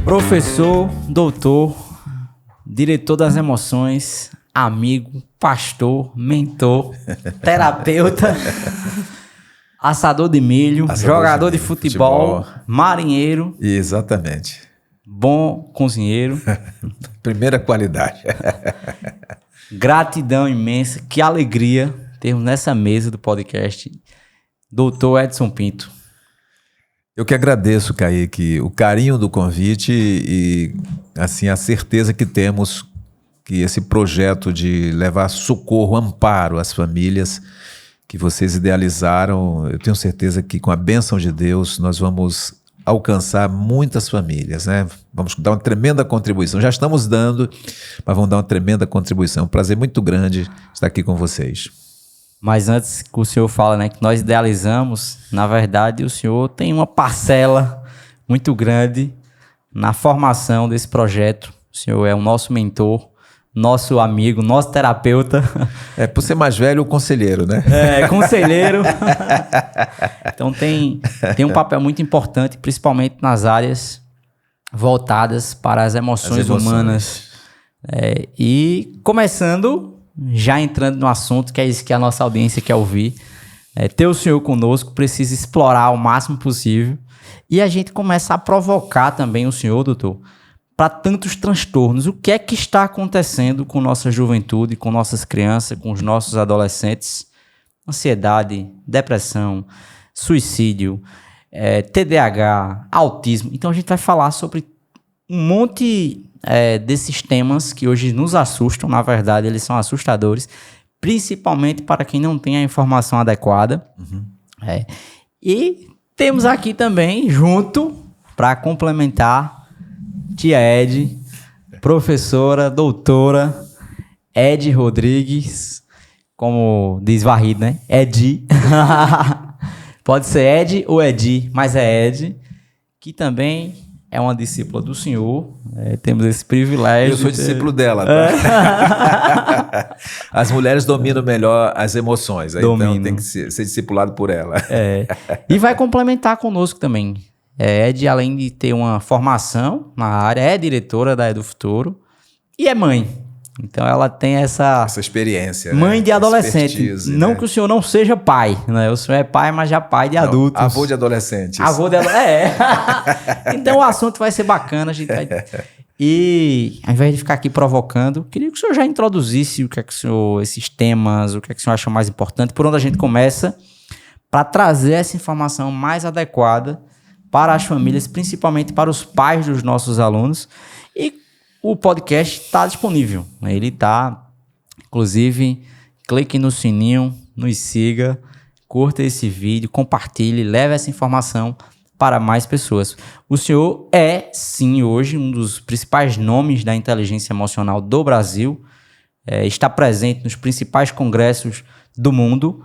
Professor, doutor, diretor das emoções, amigo, pastor, mentor, terapeuta, assador de milho, jogador de futebol, marinheiro. Exatamente. Bom cozinheiro. Primeira qualidade. Gratidão imensa, que alegria termos nessa mesa do podcast Dr. Edson Pinto. Eu que agradeço, Kaique, o carinho do convite e assim, a certeza que temos que esse projeto de levar socorro, amparo às famílias que vocês idealizaram, eu tenho certeza que com a bênção de Deus nós vamos alcançar muitas famílias, né? Vamos dar uma tremenda contribuição. Já estamos dando, mas vamos dar uma tremenda contribuição. É um prazer muito grande estar aqui com vocês. Mas antes que o senhor fala, né, que nós idealizamos, na verdade o senhor tem uma parcela muito grande na formação desse projeto. O senhor é o nosso mentor, nosso amigo, nosso terapeuta. Por ser mais velho, o conselheiro, né? Conselheiro. Então tem um papel muito importante, principalmente nas áreas voltadas para as emoções humanas. E começando, já entrando no assunto, que é isso que a nossa audiência quer ouvir, ter o senhor conosco, precisa explorar o máximo possível. E a gente começa a provocar também o senhor, doutor, para tantos transtornos. O que é que está acontecendo com nossa juventude, com nossas crianças, com os nossos adolescentes? Ansiedade, depressão, suicídio, TDAH, autismo. Então a gente vai falar sobre um monte desses temas que hoje nos assustam. Na verdade, eles são assustadores, principalmente para quem não tem a informação adequada. E temos aqui também, junto, para complementar, tia Ed, professora, doutora, Ed Rodrigues, como diz Varrido, né? Edi. Pode ser Ed ou Edi, mas é Ed, que também é uma discípula do senhor. Temos esse privilégio. Eu sou discípulo dela, tá? As mulheres dominam melhor as emoções, então tem que ser discipulado por ela. E vai complementar conosco também. Ed, além de ter uma formação na área, é diretora da Edufuturo e é mãe. Então ela tem essa experiência. Mãe, né? De adolescente. Não, né? Que o senhor não seja pai, né? O senhor é pai, mas já pai de adultos. Avô de adolescentes. Avô de adolescentes. Então o assunto vai ser bacana. A gente vai... E ao invés de ficar aqui provocando, queria que o senhor já introduzisse o que é que o senhor, esses temas, o que é que o senhor acha mais importante, por onde a gente começa, para trazer essa informação mais adequada para as famílias, principalmente para os pais dos nossos alunos. E o podcast está disponível. Ele está, inclusive, clique no sininho, nos siga, curta esse vídeo, compartilhe, leve essa informação para mais pessoas. O senhor é, sim, hoje um dos principais nomes da inteligência emocional do Brasil. Está presente nos principais congressos do mundo.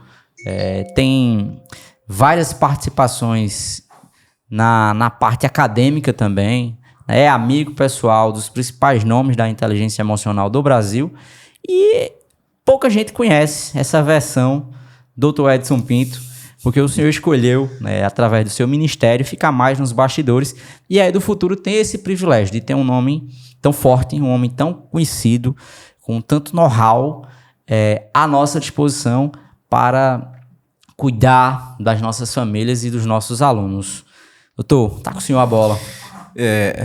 Tem várias participações na parte acadêmica também, é amigo pessoal dos principais nomes da inteligência emocional do Brasil e pouca gente conhece essa versão do Dr. Edson Pinto, porque o senhor escolheu, né, através do seu ministério, ficar mais nos bastidores, e a Edufuturo tem esse privilégio de ter um nome tão forte, um homem tão conhecido, com tanto know-how à nossa disposição para cuidar das nossas famílias e dos nossos alunos. Doutor, tá com o senhor a bola.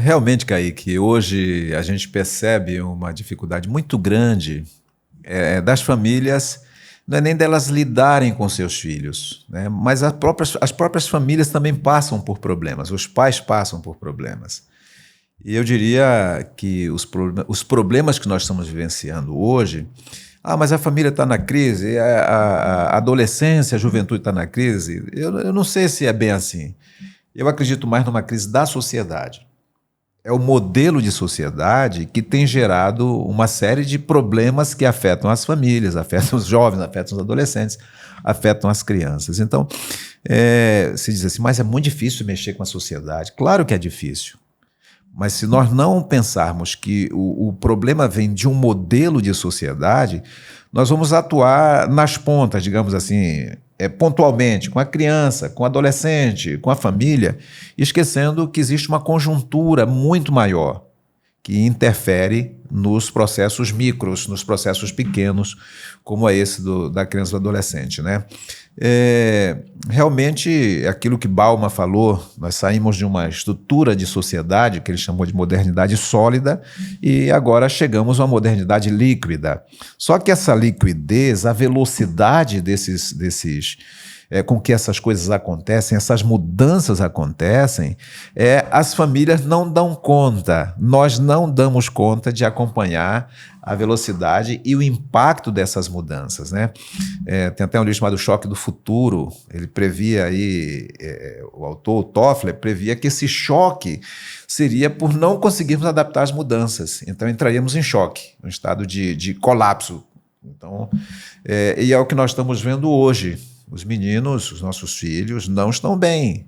Realmente, Kaique, hoje a gente percebe uma dificuldade muito grande das famílias, não é nem delas lidarem com seus filhos, né? Mas as próprias famílias também passam por problemas, os pais passam por problemas. E eu diria que os problemas que nós estamos vivenciando hoje, mas a família está na crise, a adolescência, a juventude está na crise, eu não sei se é bem assim. Eu acredito mais numa crise da sociedade. É o modelo de sociedade que tem gerado uma série de problemas que afetam as famílias, afetam os jovens, afetam os adolescentes, afetam as crianças. Então, se diz assim, mas é muito difícil mexer com a sociedade. Claro que é difícil. Mas se nós não pensarmos que o problema vem de um modelo de sociedade, nós vamos atuar nas pontas, digamos assim, pontualmente com a criança, com o adolescente, com a família, esquecendo que existe uma conjuntura muito maior que interfere nos processos micros, nos processos pequenos, como é esse da criança e do adolescente, né? Realmente, aquilo que Bauman falou, nós saímos de uma estrutura de sociedade, que ele chamou de modernidade sólida, e agora chegamos a uma modernidade líquida. Só que essa liquidez, a velocidade com que essas coisas acontecem, essas mudanças acontecem, as famílias não dão conta, nós não damos conta de acompanhar a velocidade e o impacto dessas mudanças, né? Tem até um livro chamado Choque do Futuro, ele previa aí, o autor, o Toffler, previa que esse choque seria por não conseguirmos adaptar às mudanças, então entraríamos em choque, um estado de colapso. Então, e é o que nós estamos vendo hoje. Os meninos, os nossos filhos, não estão bem.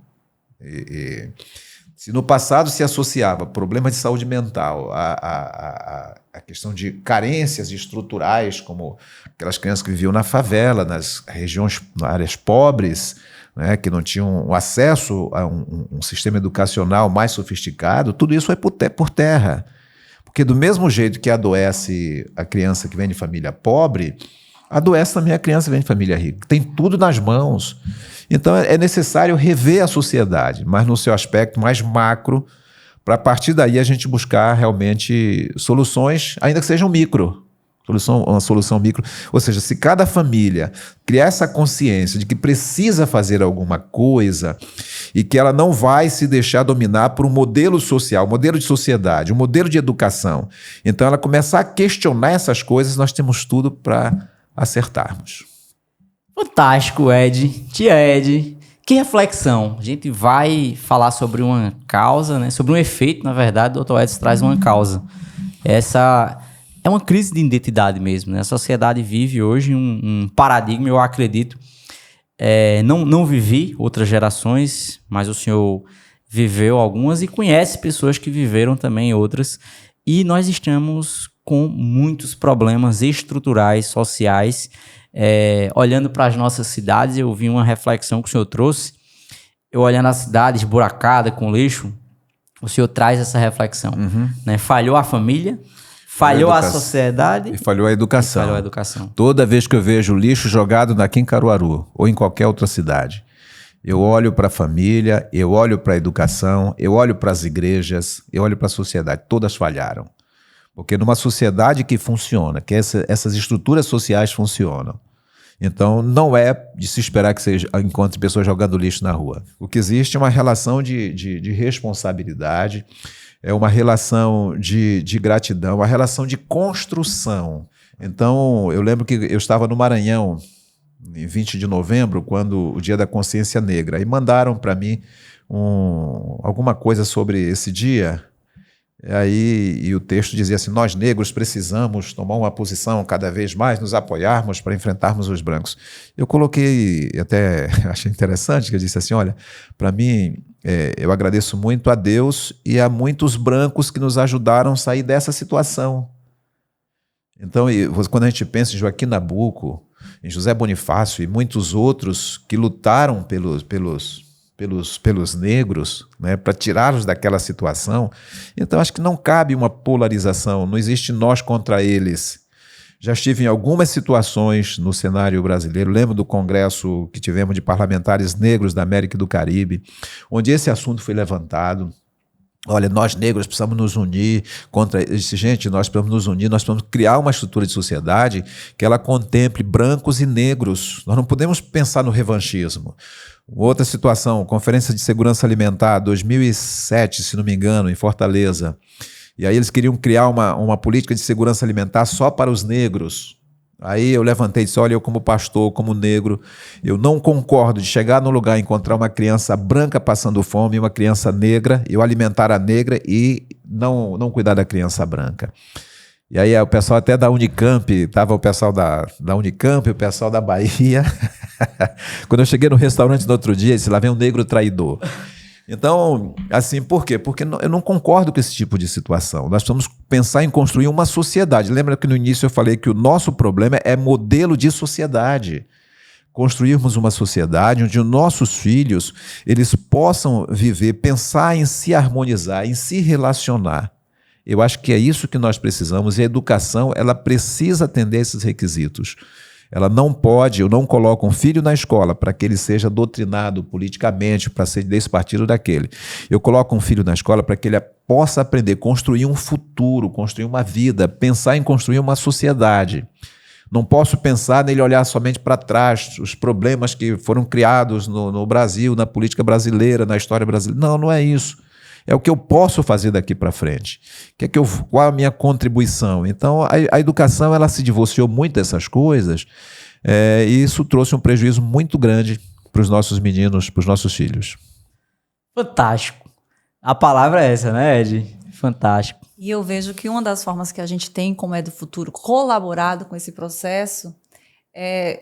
Se no passado se associava problemas de saúde mental a questão de carências estruturais, como aquelas crianças que viviam na favela, nas regiões, nas áreas pobres, né, que não tinham acesso a um sistema educacional mais sofisticado, tudo isso vai por terra. Porque do mesmo jeito que adoece a criança que vem de família pobre, adoece também a criança que vem de família rica. Tem tudo nas mãos. Então é necessário rever a sociedade, mas no seu aspecto mais macro, para a partir daí a gente buscar realmente soluções, ainda que sejam micro. Uma solução micro. Ou seja, se cada família criar essa consciência de que precisa fazer alguma coisa e que ela não vai se deixar dominar por um modelo social, um modelo de sociedade, um modelo de educação. Então ela começar a questionar essas coisas, nós temos tudo para acertarmos. Fantástico, Ed. Tia Ed, que reflexão. A gente vai falar sobre uma causa, né? Sobre um efeito, na verdade, o Dr. Edson traz uma causa. Essa é uma crise de identidade mesmo, né? A sociedade vive hoje um paradigma, eu acredito. Não vivi outras gerações, mas o senhor viveu algumas e conhece pessoas que viveram também outras. E nós estamos com muitos problemas estruturais, sociais. Olhando para as nossas cidades, eu vi uma reflexão que o senhor trouxe. Eu olhando a cidade esburacada, com lixo, o senhor traz essa reflexão. Né? Falhou a família, falhou a sociedade e falhou a educação. Toda vez que eu vejo lixo jogado aqui em Caruaru ou em qualquer outra cidade, eu olho para a família, eu olho para a educação, eu olho para as igrejas, eu olho para a sociedade. Todas falharam. Porque numa sociedade que funciona, que essas estruturas sociais funcionam, então não é de se esperar que você encontre pessoas jogando lixo na rua. O que existe é uma relação de responsabilidade, é uma relação de gratidão, uma relação de construção. Então, eu lembro que eu estava no Maranhão, em 20 de novembro, quando o Dia da Consciência Negra, e mandaram para mim alguma coisa sobre esse dia. E o texto dizia assim: nós negros precisamos tomar uma posição cada vez mais, nos apoiarmos para enfrentarmos os brancos. Eu coloquei, até achei interessante, que eu disse assim: olha, para mim, eu agradeço muito a Deus e a muitos brancos que nos ajudaram a sair dessa situação. Então, quando a gente pensa em Joaquim Nabuco, em José Bonifácio e muitos outros que lutaram pelos negros, né, para tirá-los daquela situação, então acho que não cabe uma polarização, não existe nós contra eles. Já estive em algumas situações no cenário brasileiro, lembro do congresso que tivemos de parlamentares negros da América e do Caribe, onde esse assunto foi levantado. Olha, nós negros precisamos nos unir contra... Eu disse, gente, nós precisamos nos unir, nós precisamos criar uma estrutura de sociedade que ela contemple brancos e negros. Nós não podemos pensar no revanchismo. Outra situação, Conferência de Segurança Alimentar, 2007, se não me engano, em Fortaleza. E aí eles queriam criar uma política de segurança alimentar só para os negros. Aí eu levantei e disse, olha, eu como pastor, como negro, eu não concordo de chegar num lugar e encontrar uma criança branca passando fome e uma criança negra, eu alimentar a negra e não cuidar da criança branca. E aí o pessoal até da Unicamp, estava o pessoal da Unicamp, o pessoal da Bahia. Quando eu cheguei no restaurante no outro dia, disse, lá vem um negro traidor. Então, assim, por quê? Porque eu não concordo com esse tipo de situação. Nós precisamos pensar em construir uma sociedade. Lembra que no início eu falei que o nosso problema é modelo de sociedade. construirmos uma sociedade onde os nossos filhos eles possam viver, pensar em se harmonizar, em se relacionar. Eu acho que é isso que nós precisamos, e a educação ela precisa atender esses requisitos. Ela não pode, eu não coloco um filho na escola para que ele seja doutrinado politicamente, para ser desse partido ou daquele. Eu coloco um filho na escola para que ele possa aprender, construir um futuro, construir uma vida, pensar em construir uma sociedade. Não posso pensar nele olhar somente para trás, os problemas que foram criados no Brasil, na política brasileira, na história brasileira. Não, não é isso. É o que eu posso fazer daqui para frente. Qual a minha contribuição? Então, a educação ela se divorciou muito dessas coisas e isso trouxe um prejuízo muito grande para os nossos meninos, para os nossos filhos. Fantástico. A palavra é essa, né, Ed? Fantástico. E eu vejo que uma das formas que a gente tem, como é do futuro, colaborado com esse processo,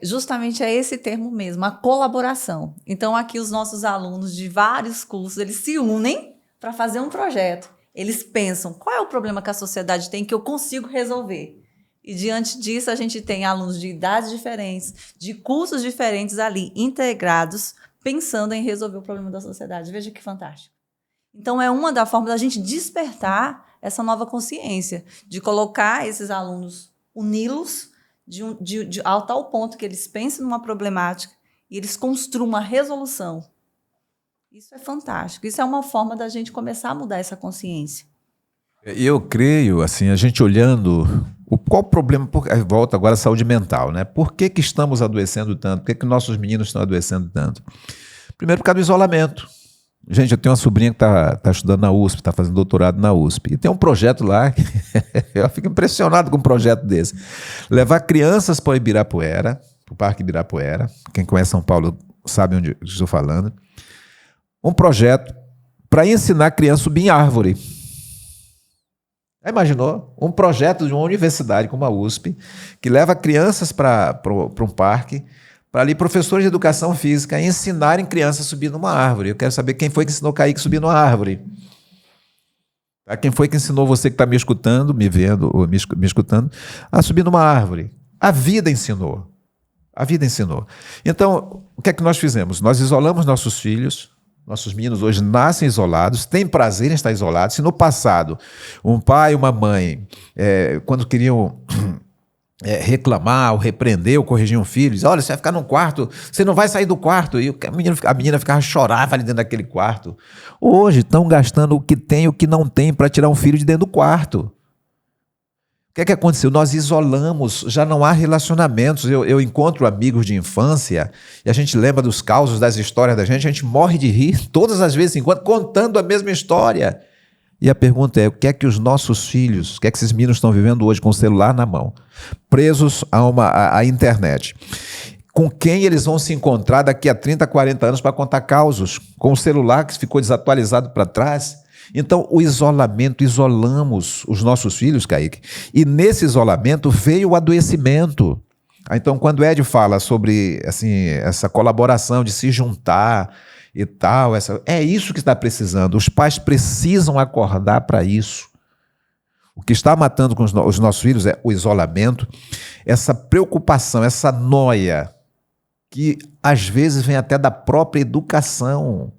justamente é esse termo mesmo, a colaboração. Então, aqui os nossos alunos de vários cursos, eles se unem para fazer um projeto. Eles pensam, qual é o problema que a sociedade tem que eu consigo resolver? E diante disso, a gente tem alunos de idades diferentes, de cursos diferentes ali, integrados, pensando em resolver o problema da sociedade. Veja que fantástico. Então, é uma das formas da gente despertar essa nova consciência, de colocar esses alunos, uni-los ao tal ponto que eles pensem numa problemática e eles construam uma resolução. Isso é fantástico. Isso é uma forma da gente começar a mudar essa consciência. Eu creio, assim, a gente olhando, qual o problema, volta agora à saúde mental, né? Por que estamos adoecendo tanto? Por que nossos meninos estão adoecendo tanto? Primeiro, por causa do isolamento. Gente, eu tenho uma sobrinha que está estudando na USP, está fazendo doutorado na USP. E tem um projeto lá, eu fico impressionado com um projeto desse. Levar crianças para o Ibirapuera, para o Parque Ibirapuera. Quem conhece São Paulo sabe onde estou falando. Um projeto para ensinar criança a subir em árvore. Já imaginou? Um projeto de uma universidade como a USP, que leva crianças para um parque, para ali professores de educação física ensinarem crianças a subir numa árvore. Eu quero saber quem foi que ensinou Kaique a subir numa árvore. Quem foi que ensinou você que está me escutando, me vendo, ou me escutando, a subir numa árvore? A vida ensinou. A vida ensinou. Então, o que é que nós fizemos? Nós isolamos nossos filhos. Nossos meninos hoje nascem isolados, têm prazer em estar isolados. Se no passado um pai e uma mãe, quando queriam reclamar, ou repreender, ou corrigir um filho, diz, olha, você vai ficar num quarto, você não vai sair do quarto. E a menina ficava chorava ali dentro daquele quarto. Hoje estão gastando o que tem e o que não tem para tirar um filho de dentro do quarto. O que aconteceu? Nós isolamos, já não há relacionamentos. Eu encontro amigos de infância e a gente lembra dos causos, das histórias da gente, a gente morre de rir todas as vezes, contando a mesma história. E a pergunta é, o que é que os nossos filhos, o que é que esses meninos estão vivendo hoje com o celular na mão, presos à internet? Com quem eles vão se encontrar daqui a 30, 40 anos para contar causos? Com o celular que ficou desatualizado para trás? Então, o isolamento, isolamos os nossos filhos, Kaique, e nesse isolamento veio o adoecimento. Então, quando o Ed fala sobre assim, essa colaboração de se juntar e tal, é isso que está precisando. Os pais precisam acordar para isso. O que está matando com os nossos filhos é o isolamento, essa preocupação, essa noia, que às vezes vem até da própria educação.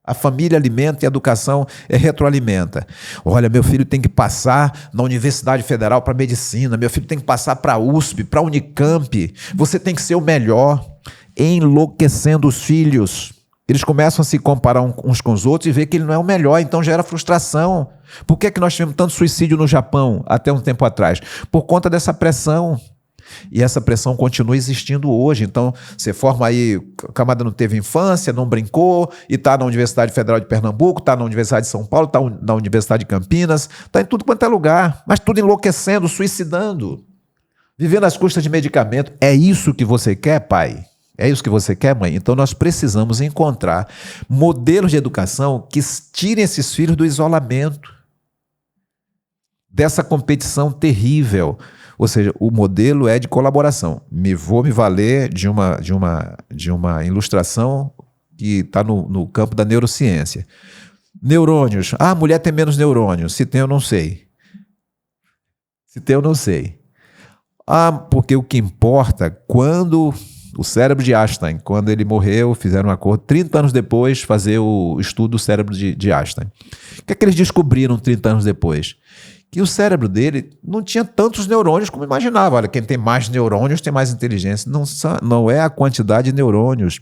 A família alimenta e a educação retroalimenta. Olha, meu filho tem que passar na Universidade Federal para Medicina, meu filho tem que passar para a USP, para a Unicamp, você tem que ser o melhor, enlouquecendo os filhos. Eles começam a se comparar uns com os outros e ver que ele não é o melhor, então gera frustração. Por que nós tivemos tanto suicídio no Japão até um tempo atrás? Por conta dessa pressão. E essa pressão continua existindo hoje. Então, você forma aí, a camada não teve infância, não brincou, e está na Universidade Federal de Pernambuco, está na Universidade de São Paulo, está na Universidade de Campinas, está em tudo quanto é lugar, mas tudo enlouquecendo, suicidando, vivendo às custas de medicamento. É isso que você quer, pai? É isso que você quer, mãe? Então nós precisamos encontrar modelos de educação que tirem esses filhos do isolamento, dessa competição terrível. Ou seja, o modelo é de colaboração. Vou me valer de uma ilustração que está no campo da neurociência. Neurônios. Ah, a mulher tem menos neurônios. Se tem, eu não sei. Ah, porque o que importa, quando o cérebro de Einstein. Quando ele morreu, fizeram um acordo, 30 anos depois, fazer o estudo do cérebro de Einstein. O que é que eles descobriram 30 anos depois? Que o cérebro dele não tinha tantos neurônios como imaginava. Olha, quem tem mais neurônios tem mais inteligência. Não é a quantidade de neurônios,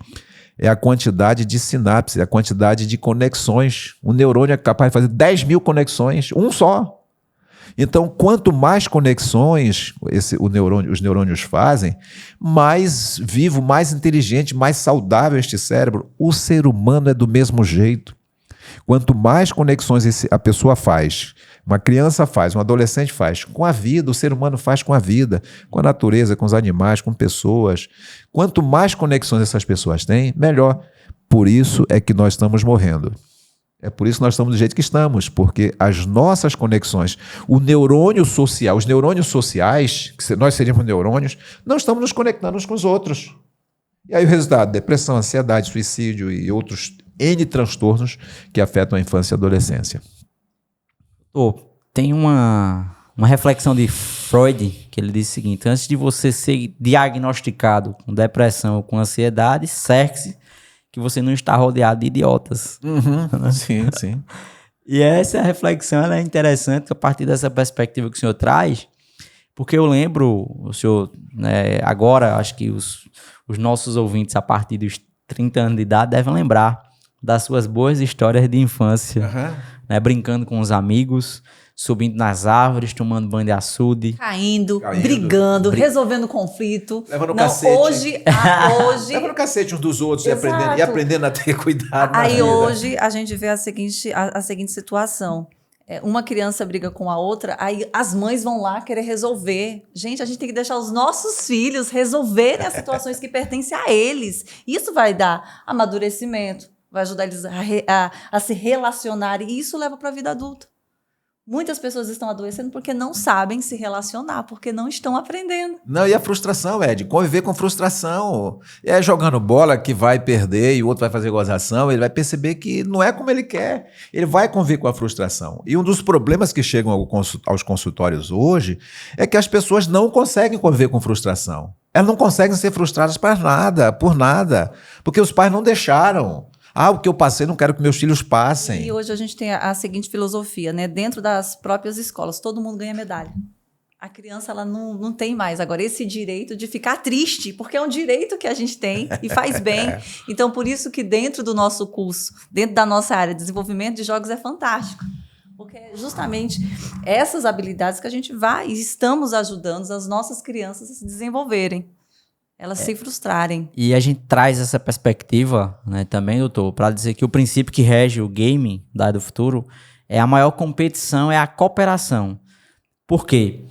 é a quantidade de sinapses, é a quantidade de conexões. Um neurônio é capaz de fazer 10 mil conexões, um só. Então, quanto mais conexões os neurônios fazem, mais vivo, mais inteligente, mais saudável este cérebro. O ser humano é do mesmo jeito. Quanto mais conexões a pessoa faz, uma criança faz, um adolescente faz, com a vida, o ser humano faz com a vida, com a natureza, com os animais, com pessoas. Quanto mais conexões essas pessoas têm, melhor. Por isso é que nós estamos morrendo. É por isso que nós estamos do jeito que estamos, porque as nossas conexões, o neurônio social, os neurônios sociais, que nós seríamos neurônios, não estamos nos conectando uns com os outros. E aí o resultado, depressão, ansiedade, suicídio e outros N transtornos que afetam a infância e a adolescência. Tem uma reflexão de Freud, que ele diz o seguinte: antes de você ser diagnosticado com depressão ou com ansiedade, cerque-se que você não está rodeado de idiotas. Uhum. Sim, sim. E essa reflexão ela é interessante a partir dessa perspectiva que o senhor traz, porque eu lembro, o senhor, né, agora, acho que os nossos ouvintes a partir dos 30 anos de idade devem lembrar das suas boas histórias de infância, né, brincando com os amigos, subindo nas árvores, tomando banho de açude. Caindo, brigando, resolvendo conflito. Levando cacete. Hoje... Levando cacete uns dos outros e aprendendo a ter cuidado na Aí vida. Hoje a gente vê a seguinte situação. Uma criança briga com a outra, aí as mães vão lá querer resolver. Gente, a gente tem que deixar os nossos filhos resolverem as situações que pertencem a eles. Isso vai dar amadurecimento, vai ajudar eles a se relacionarem, e isso leva para a vida adulta. Muitas pessoas estão adoecendo porque não sabem se relacionar, porque não estão aprendendo. Não, e a frustração, Ed, conviver com frustração. É jogando bola que vai perder e o outro vai fazer gozação, ele vai perceber que não é como ele quer. Ele vai conviver com a frustração. E um dos problemas que chegam aos consultórios hoje é que as pessoas não conseguem conviver com frustração. Elas não conseguem ser frustradas por nada, porque os pais não deixaram. O que eu passei, não quero que meus filhos passem. E hoje a gente tem a seguinte filosofia, né? Dentro das próprias escolas, todo mundo ganha medalha. A criança ela não tem mais agora esse direito de ficar triste, porque é um direito que a gente tem e faz bem. Então, por isso que dentro do nosso curso, dentro da nossa área de desenvolvimento de jogos é fantástico. Porque é justamente essas habilidades que a gente vai e estamos ajudando as nossas crianças a se desenvolverem. Elas se frustrarem. E a gente traz essa perspectiva, né, também, doutor, para dizer que o princípio que rege o game da Área do Futuro é a maior competição, é a cooperação. Por quê?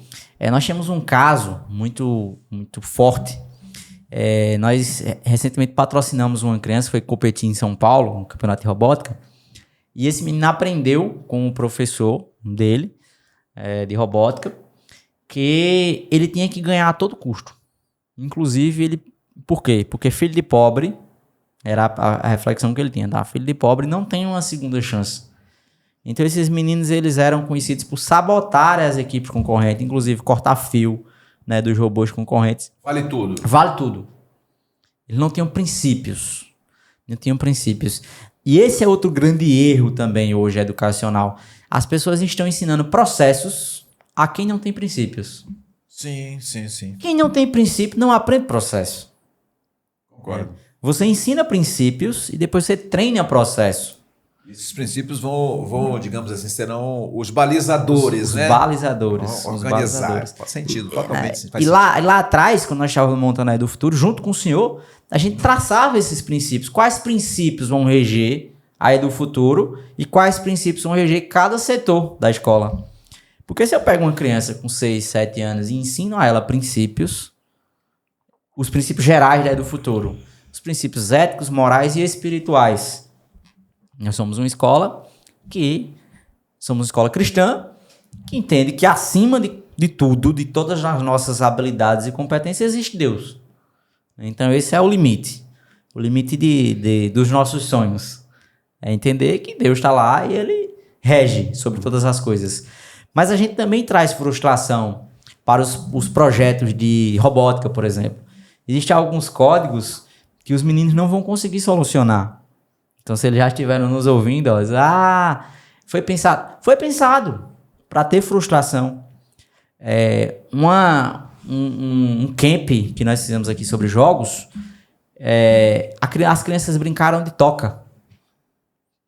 Nós temos um caso muito, muito forte. Nós recentemente patrocinamos uma criança que foi competir em São Paulo, no campeonato de robótica, e esse menino aprendeu com o professor dele, de robótica, que ele tinha que ganhar a todo custo. Inclusive, por quê? Porque filho de pobre, era a reflexão que ele tinha, tá? Filho de pobre não tem uma segunda chance. Então, esses meninos, eles eram conhecidos por sabotarem as equipes concorrentes, inclusive cortar fio, né, dos robôs concorrentes. Vale tudo. Vale tudo. Eles não tinham princípios. Não tinham princípios. E esse é outro grande erro também hoje educacional. As pessoas estão ensinando processos a quem não tem princípios. Sim, sim, sim. Quem não tem princípio não aprende processo. Concordo. Você ensina princípios e depois você treina processo. Esses princípios vão, digamos assim, serão os balizadores, os né? Balizadores. Organizar. Faz sentido, totalmente. E lá atrás, quando nós estávamos montando a Área do Futuro, junto com o senhor, a gente traçava esses princípios. Quais princípios vão reger a Área do Futuro e quais princípios vão reger cada setor da escola. Porque se eu pego uma criança com 6, 7 anos e ensino a ela princípios, os princípios gerais da Área do Futuro, os princípios éticos, morais e espirituais. Nós somos uma escola cristã, que entende que acima de tudo, de todas as nossas habilidades e competências, existe Deus. Então esse é o limite dos nossos sonhos. É entender que Deus está lá e Ele rege sobre todas as coisas. Mas a gente também traz frustração para os projetos de robótica, por exemplo. Existem alguns códigos que os meninos não vão conseguir solucionar. Então, se eles já estiveram nos ouvindo, ó, foi pensado para ter frustração. Um camp que nós fizemos aqui sobre jogos, as crianças brincaram de toca.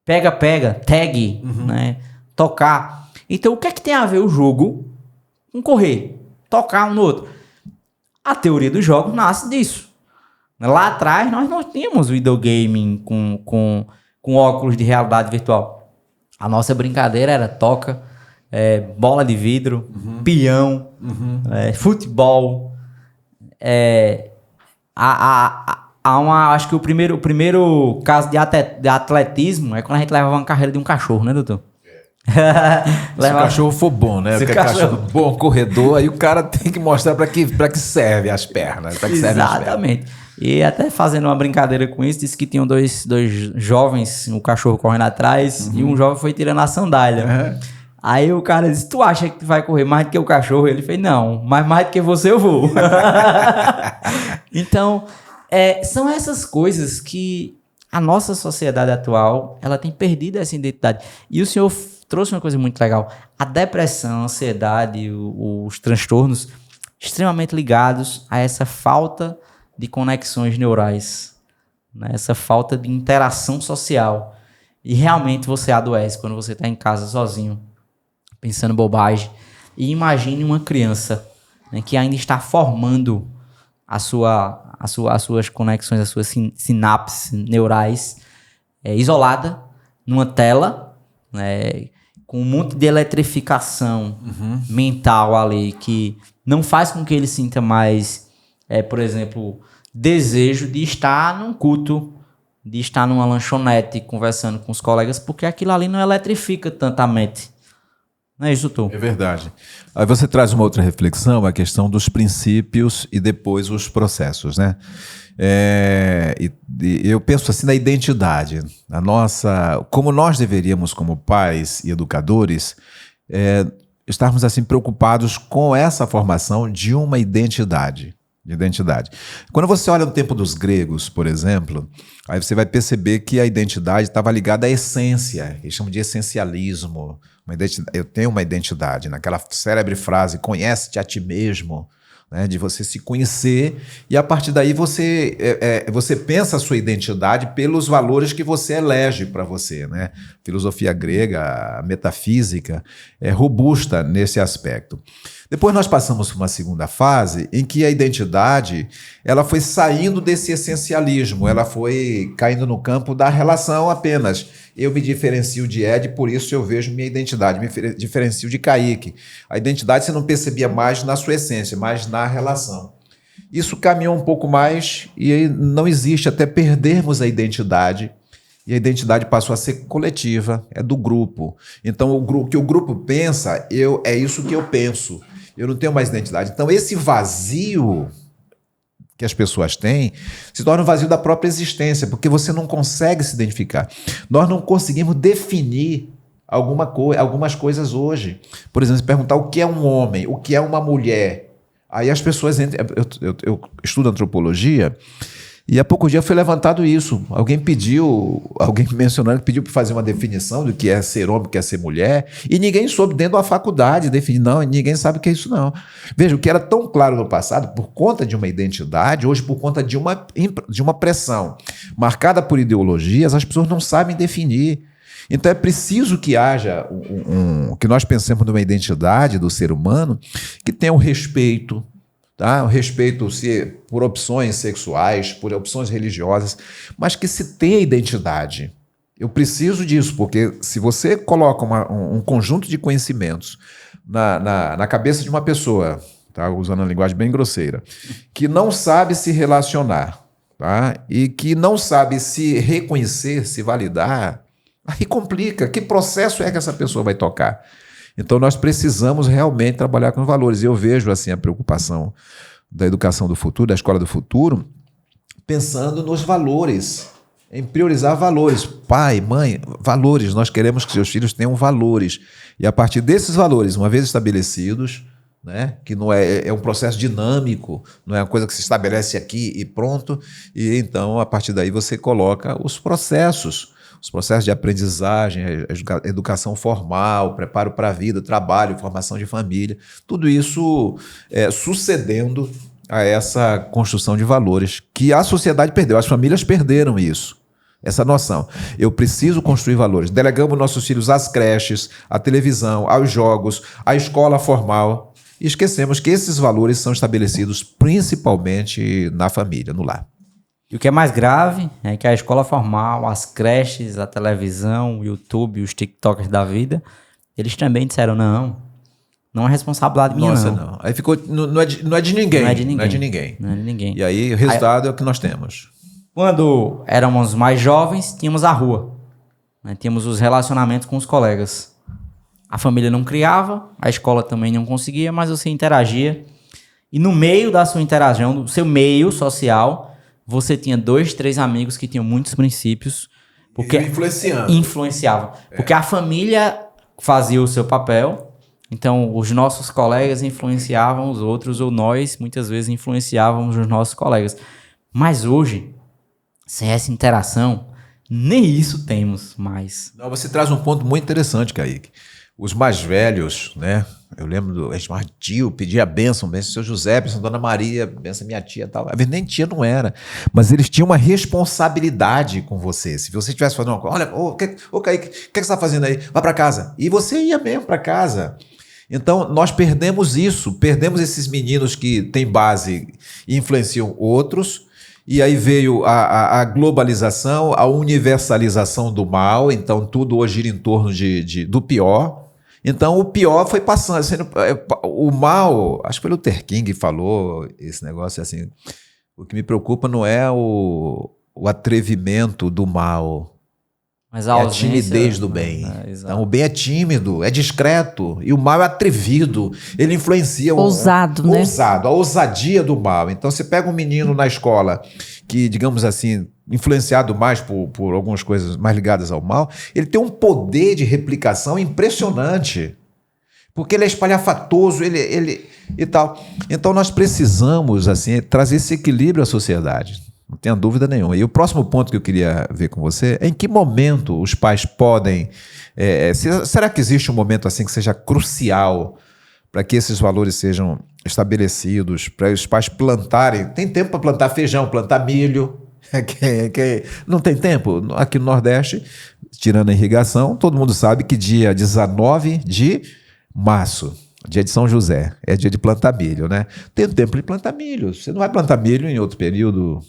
Pega, tag, né? Tocar. Então, o que é que tem a ver o jogo com correr? Tocar um no outro. A teoria dos jogos nasce disso. Lá atrás, nós não tínhamos videogaming com óculos de realidade virtual. A nossa brincadeira era toca, bola de vidro, peão, futebol. Acho que o primeiro caso de atletismo é quando a gente levava uma carreira de um cachorro, né, doutor? Se o cachorro for bom, né? Porque cachorro bom, corredor, aí o cara tem que mostrar para que serve as pernas. Exatamente. E até fazendo uma brincadeira com isso, disse que tinham dois jovens, um cachorro correndo atrás, e um jovem foi tirando a sandália. Aí o cara disse, tu acha que tu vai correr mais do que o cachorro? Ele fez, não, mas mais do que você eu vou. Então, são essas coisas que a nossa sociedade atual, ela tem perdido essa identidade. E o senhor trouxe uma coisa muito legal. A depressão, a ansiedade, os transtornos extremamente ligados a essa falta de conexões neurais, né? Essa falta de interação social. E realmente você adoece quando você está em casa sozinho, pensando bobagem. E imagine uma criança, né, que ainda está formando as suas conexões, as suas sinapses neurais, isolada, numa tela, né, com um monte de eletrificação mental ali, que não faz com que ele sinta mais, por exemplo, desejo de estar num culto, de estar numa lanchonete conversando com os colegas, porque aquilo ali não eletrifica tanto a mente. Não é isso, doutor? É verdade. Aí você traz uma outra reflexão, a questão dos princípios e depois os processos, né? Eu penso assim na identidade. Como nós deveríamos, como pais e educadores, estarmos assim preocupados com essa formação de uma identidade. Quando você olha no tempo dos gregos, por exemplo, aí você vai perceber que a identidade estava ligada à essência, eles chamam de essencialismo. Eu tenho uma identidade, naquela célebre frase, conhece-te a ti mesmo, né, de você se conhecer, e a partir daí você pensa a sua identidade pelos valores que você elege para você, né? Filosofia grega, a metafísica, é robusta nesse aspecto. Depois nós passamos por uma segunda fase em que a identidade ela foi saindo desse essencialismo, ela foi caindo no campo da relação apenas. Eu me diferencio de Ed, por isso eu vejo minha identidade, me diferencio de Kaique. A identidade você não percebia mais na sua essência, mas na relação. Isso caminhou um pouco mais e não existe até perdermos a identidade. E a identidade passou a ser coletiva, é do grupo. Então, o que o grupo pensa, é isso que eu penso. Eu não tenho mais identidade. Então, esse vazio que as pessoas têm se torna um vazio da própria existência, porque você não consegue se identificar. Nós não conseguimos definir algumas coisas hoje. Por exemplo, se perguntar o que é um homem, o que é uma mulher. Aí as pessoas entram. Eu estudo antropologia. E há pouco dia foi levantado isso. Alguém mencionando, pediu para fazer uma definição do que é ser homem, do que é ser mulher, e ninguém soube dentro da faculdade definir. Não, ninguém sabe o que é isso, não. Veja, o que era tão claro no passado, por conta de uma identidade, hoje por conta de uma pressão marcada por ideologias, as pessoas não sabem definir. Então é preciso que haja que nós pensemos numa identidade do ser humano que tenha o respeito, tá? O respeito por opções sexuais, por opções religiosas, mas que se tenha identidade. Eu preciso disso, porque se você coloca um conjunto de conhecimentos na cabeça de uma pessoa, tá? Usando uma linguagem bem grosseira, que não sabe se relacionar, tá? E que não sabe se reconhecer, se validar, aí complica. Que processo é que essa pessoa vai tocar? Então, nós precisamos realmente trabalhar com valores. E eu vejo assim, a preocupação da educação do futuro, da escola do futuro, pensando nos valores, em priorizar valores. Pai, mãe, valores. Nós queremos que seus filhos tenham valores. E a partir desses valores, uma vez estabelecidos, né? Que não é um processo dinâmico, não é uma coisa que se estabelece aqui e pronto. E então, a partir daí, você coloca os processos de aprendizagem, educação formal, preparo para a vida, trabalho, formação de família, tudo isso sucedendo a essa construção de valores que a sociedade perdeu, as famílias perderam isso. Essa noção. Eu preciso construir valores. Delegamos nossos filhos às creches, à televisão, aos jogos, à escola formal. E esquecemos que esses valores são estabelecidos principalmente na família, no lar. E o que é mais grave é que a escola formal, as creches, a televisão, o YouTube, os TikTokers da vida, eles também disseram, não é responsabilidade minha, Nossa, não. Aí ficou, não é de ninguém. Não é de ninguém. Não é de ninguém. Não é de ninguém. E aí o resultado é o que nós temos. Quando éramos mais jovens, tínhamos a rua, né? Tínhamos os relacionamentos com os colegas. A família não criava, a escola também não conseguia, mas você interagia. E no meio da sua interação, do seu meio social, você tinha 2, 3 amigos que tinham muitos princípios. Porque influenciavam. Porque a família fazia o seu papel, então os nossos colegas influenciavam os outros, ou nós, muitas vezes, influenciávamos os nossos colegas. Mas hoje, sem essa interação, nem isso temos mais. Não, você traz um ponto muito interessante, Kaique. Os mais velhos, né? Eu lembro do chamar tio, pedir a bênção, seu José, bênção Dona Maria, bênção minha tia e tal. Às vezes nem tia não era, mas eles tinham uma responsabilidade com você. Se você estivesse fazendo uma coisa, olha, Kaique, o que você está fazendo aí? Vai para casa. E você ia mesmo para casa. Então, nós perdemos isso, perdemos esses meninos que têm base e influenciam outros. E aí veio a globalização, a universalização do mal, então tudo hoje gira em torno do pior. Então o pior foi passando, o mal, acho que foi o Luther King que falou esse negócio assim, o que me preocupa não é o atrevimento do mal, mas a timidez do bem. Então o bem é tímido, é discreto, e o mal é atrevido, ele influencia. Ousado, né? A ousadia do mal. Então você pega um menino na escola que, digamos assim, influenciado mais por algumas coisas mais ligadas ao mal, ele tem um poder de replicação impressionante, porque ele é espalhafatoso, ele e tal. Então nós precisamos assim trazer esse equilíbrio à sociedade. Não tenha dúvida nenhuma. E o próximo ponto que eu queria ver com você é em que momento os pais podem... será que existe um momento assim que seja crucial para que esses valores sejam estabelecidos, para os pais plantarem? Tem tempo para plantar feijão, plantar milho? Não tem tempo? Aqui no Nordeste, tirando a irrigação, todo mundo sabe que dia 19 de março, dia de São José, é dia de plantar milho, né? Tem tempo de plantar milho. Você não vai plantar milho em outro período...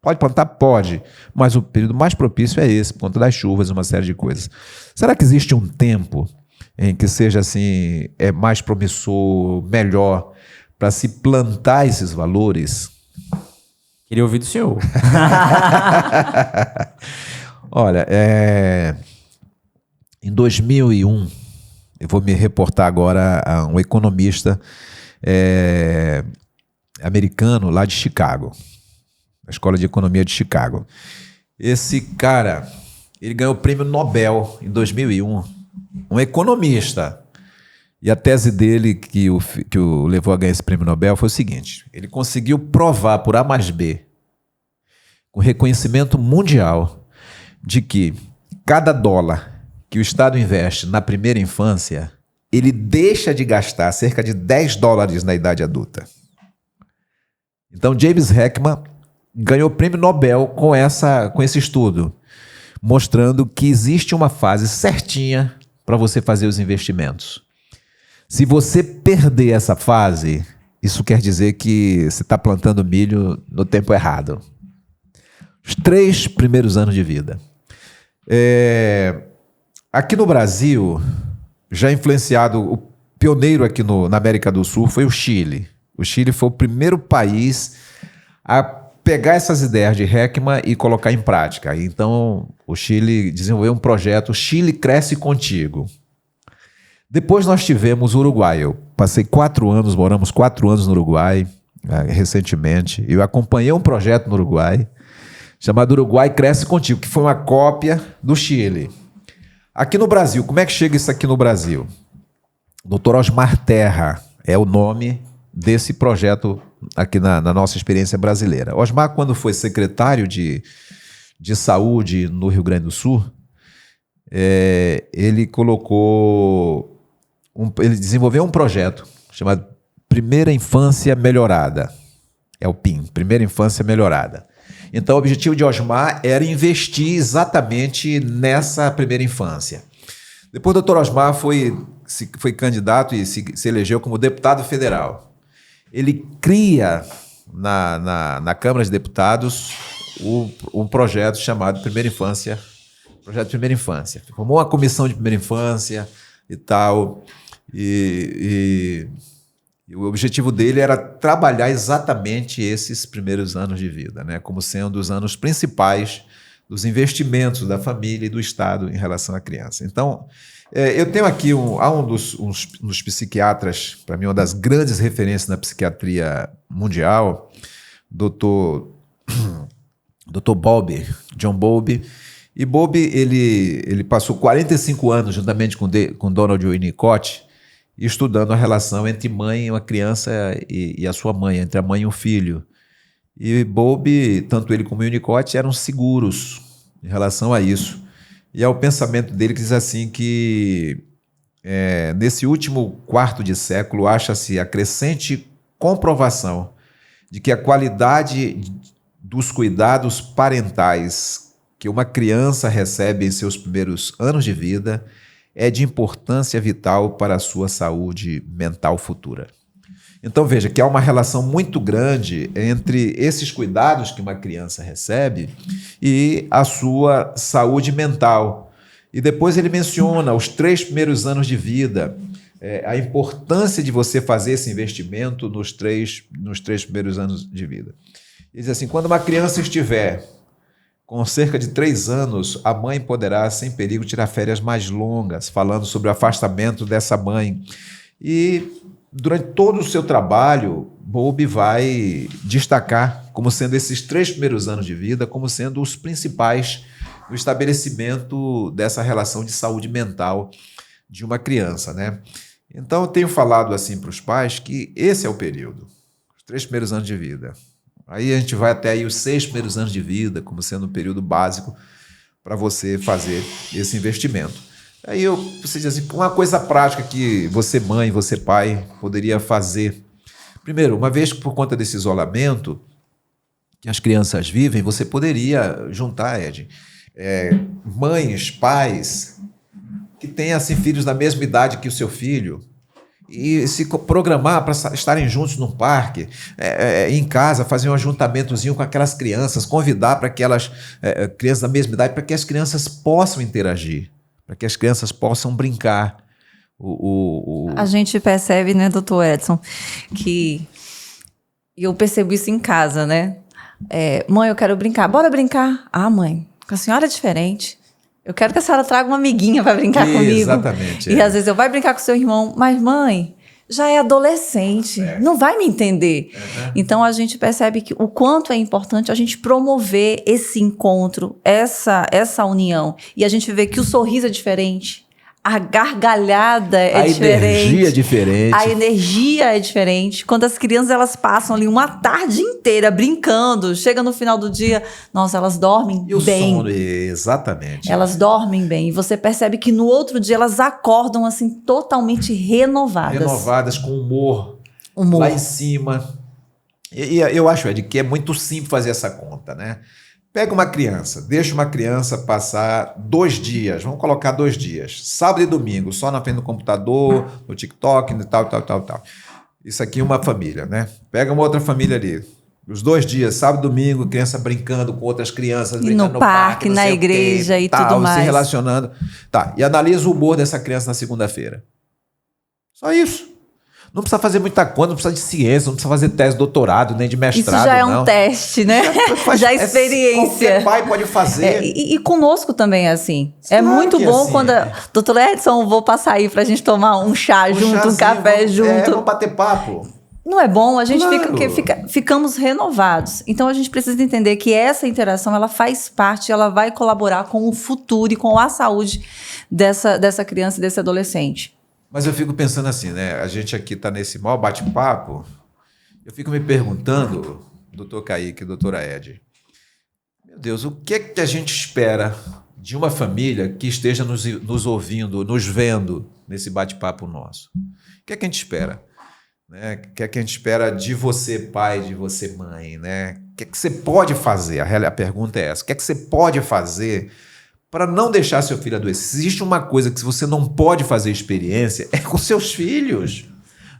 Pode plantar? Pode, mas o período mais propício é esse, por conta das chuvas, uma série de coisas. Será que existe um tempo em que seja assim, mais promissor, melhor, para se plantar esses valores? Queria ouvir do senhor. Olha, em 2001, eu vou me reportar agora a um economista americano lá de Chicago, a Escola de Economia de Chicago. Esse cara, ele ganhou o prêmio Nobel em 2001, um economista. E a tese dele, que o levou a ganhar esse prêmio Nobel, foi o seguinte: ele conseguiu provar por A mais B, com reconhecimento mundial, de que cada dólar que o Estado investe na primeira infância, ele deixa de gastar cerca de $10 na idade adulta. Então, James Heckman ganhou o prêmio Nobel com esse estudo, mostrando que existe uma fase certinha para você fazer os investimentos. Se você perder essa fase, isso quer dizer que você está plantando milho no tempo errado. Os 3 primeiros anos de vida. Aqui no Brasil, já influenciado, o pioneiro aqui na América do Sul foi o Chile. O Chile foi o primeiro país a pegar essas ideias de Heckman e colocar em prática. Então, o Chile desenvolveu um projeto Chile Cresce Contigo. Depois nós tivemos o Uruguai. Eu passei 4 anos, moramos 4 anos no Uruguai, recentemente. Eu acompanhei um projeto no Uruguai, chamado Uruguai Cresce Contigo, que foi uma cópia do Chile. Aqui no Brasil, como é que chega isso aqui no Brasil? O Dr. Osmar Terra, é o nome desse projeto aqui na nossa experiência brasileira. Osmar, quando foi secretário de Saúde no Rio Grande do Sul, ele ele desenvolveu um projeto chamado Primeira Infância Melhorada. É o PIM, Primeira Infância Melhorada. Então, o objetivo de Osmar era investir exatamente nessa primeira infância. Depois, o Dr. Osmar foi candidato e se elegeu como deputado federal. Ele cria na Câmara de Deputados um projeto chamado Primeira Infância, Projeto Primeira Infância. Formou uma comissão de primeira infância e tal, e o objetivo dele era trabalhar exatamente esses primeiros anos de vida, né, como sendo os anos principais dos investimentos da família e do Estado em relação à criança. Então, eu tenho aqui um dos psiquiatras, para mim, uma das grandes referências na psiquiatria mundial, Dr. Bowlby, John Bowlby. E Bowlby, ele passou 45 anos, juntamente com Donald Winnicott, estudando a relação entre mãe e uma criança e a sua mãe, entre a mãe e o filho. E Bowlby, tanto ele como Winnicott, eram seguros em relação a isso. E é o pensamento dele que diz assim que nesse último quarto de século acha-se a crescente comprovação de que a qualidade dos cuidados parentais que uma criança recebe em seus primeiros anos de vida é de importância vital para a sua saúde mental futura. Então veja que há uma relação muito grande entre esses cuidados que uma criança recebe e a sua saúde mental. E depois ele menciona os 3 primeiros anos de vida, a importância de você fazer esse investimento nos três primeiros anos de vida. Ele diz assim, quando uma criança estiver com cerca de 3 anos, a mãe poderá, sem perigo, tirar férias mais longas, falando sobre o afastamento dessa mãe. E durante todo o seu trabalho, Bowlby vai destacar como sendo esses 3 primeiros anos de vida, como sendo os principais no estabelecimento dessa relação de saúde mental de uma criança, né? Então, eu tenho falado assim para os pais que esse é o período, os 3 primeiros anos de vida. Aí a gente vai até aí os 6 primeiros anos de vida, como sendo um período básico para você fazer esse investimento. Aí você diz assim, uma coisa prática que você mãe, você pai poderia fazer. Primeiro, uma vez que por conta desse isolamento que as crianças vivem, você poderia juntar, Ed, mães, pais que têm assim, filhos da mesma idade que o seu filho, e se programar para estarem juntos num parque, em casa, fazer um ajuntamentozinho com aquelas crianças, convidar para aquelas crianças da mesma idade, para que as crianças possam interagir, para que as crianças possam brincar. A gente percebe, né, doutor Edson, que eu percebo isso em casa, né? Mãe, eu quero brincar. Bora brincar? Ah, mãe, com a senhora é diferente. Eu quero que a senhora traga uma amiguinha para brincar comigo. Exatamente. E às vezes eu vou brincar com seu irmão, mas mãe, já é adolescente, não vai me entender. Então a gente percebe que o quanto é importante a gente promover esse encontro, essa união. E a gente vê que o sorriso é diferente, a gargalhada é diferente. A energia é diferente. A energia é diferente. Quando as crianças elas passam ali uma tarde inteira brincando, chega no final do dia, nossa, elas dormem bem. E o sono, exatamente. Elas dormem bem. E você percebe que no outro dia elas acordam assim totalmente renovadas. Renovadas, com humor lá em cima. E eu acho, Ed, que é muito simples fazer essa conta, né? Pega uma criança, deixa uma criança passar 2 dias, vamos colocar 2 dias, sábado e domingo, só na frente do computador, no TikTok, e tal. Isso aqui é uma família, né? Pega uma outra família ali, os 2 dias, sábado e domingo, criança brincando com outras crianças, brincando no parque, na igreja e tudo mais. Se relacionando. Tá, e analisa o humor dessa criança na segunda-feira. Só isso. Não precisa fazer muita conta, não precisa de ciência, não precisa fazer tese de doutorado, nem de mestrado. Isso já é um teste, né? Já é experiência. Qualquer pai pode fazer. E conosco também é assim. Claro, é muito bom assim. quando... Doutor Edson, vou passar aí pra gente tomar um chá junto, um café junto. Vamos bater papo. Não é bom? A gente Claro. ficamos renovados. Então, a gente precisa entender que essa interação, ela faz parte, ela vai colaborar com o futuro e com a saúde dessa criança e desse adolescente. Mas eu fico pensando assim, né? A gente aqui está nesse maior bate-papo. Eu fico me perguntando, doutor Kaique, doutora Ed, meu Deus, o que é que a gente espera de uma família que esteja nos ouvindo, nos vendo nesse bate-papo nosso? O que é que a gente espera? Né? O que é que a gente espera de você, pai, de você, mãe? Né? O que é que você pode fazer? A pergunta é essa. O que é que você pode fazer para não deixar seu filho adoecer? Se existe uma coisa que você não pode fazer experiência, é com seus filhos.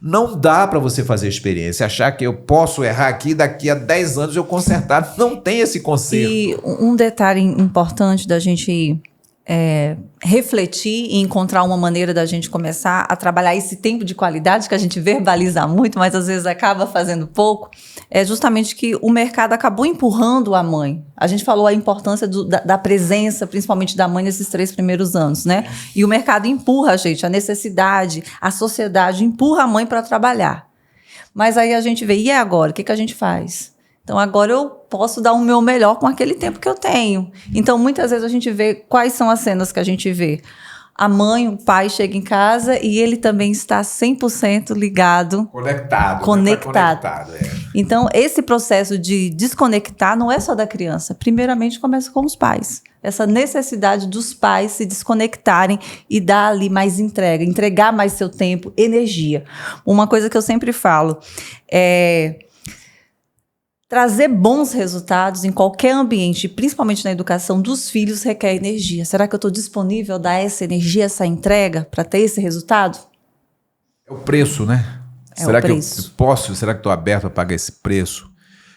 Não dá para você fazer experiência, achar que eu posso errar aqui, daqui a 10 anos eu consertar. Não tem esse conserto. E um detalhe importante da gente refletir e encontrar uma maneira da gente começar a trabalhar esse tempo de qualidade que a gente verbaliza muito, mas às vezes acaba fazendo pouco, é justamente que o mercado acabou empurrando a mãe. A gente falou a importância da presença, principalmente da mãe nesses 3 primeiros anos, né? E o mercado empurra a gente, a necessidade, a sociedade empurra a mãe para trabalhar. Mas aí a gente vê, e agora? O que a gente faz? Então, agora eu posso dar o meu melhor com aquele tempo que eu tenho. Então, muitas vezes a gente vê quais são as cenas que a gente vê. A mãe, o pai chega em casa e ele também está 100% ligado. Conectado. Então, esse processo de desconectar não é só da criança. Primeiramente, começa com os pais. Essa necessidade dos pais se desconectarem e dar ali mais entregar mais seu tempo, energia. Uma coisa que eu sempre falo é... trazer bons resultados em qualquer ambiente, principalmente na educação dos filhos, requer energia. Será que eu estou disponível a dar essa energia, essa entrega para ter esse resultado? É o preço, né? Será que eu posso? Será que estou aberto a pagar esse preço?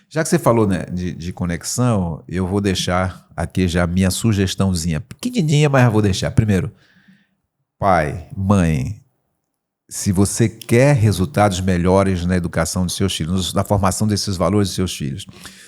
Já que você falou, né, de conexão, eu vou deixar aqui já a minha sugestãozinha. Pequenininha, mas eu vou deixar. Primeiro, pai, mãe, se você quer resultados melhores na educação dos seus filhos, na formação desses valores dos seus filhos,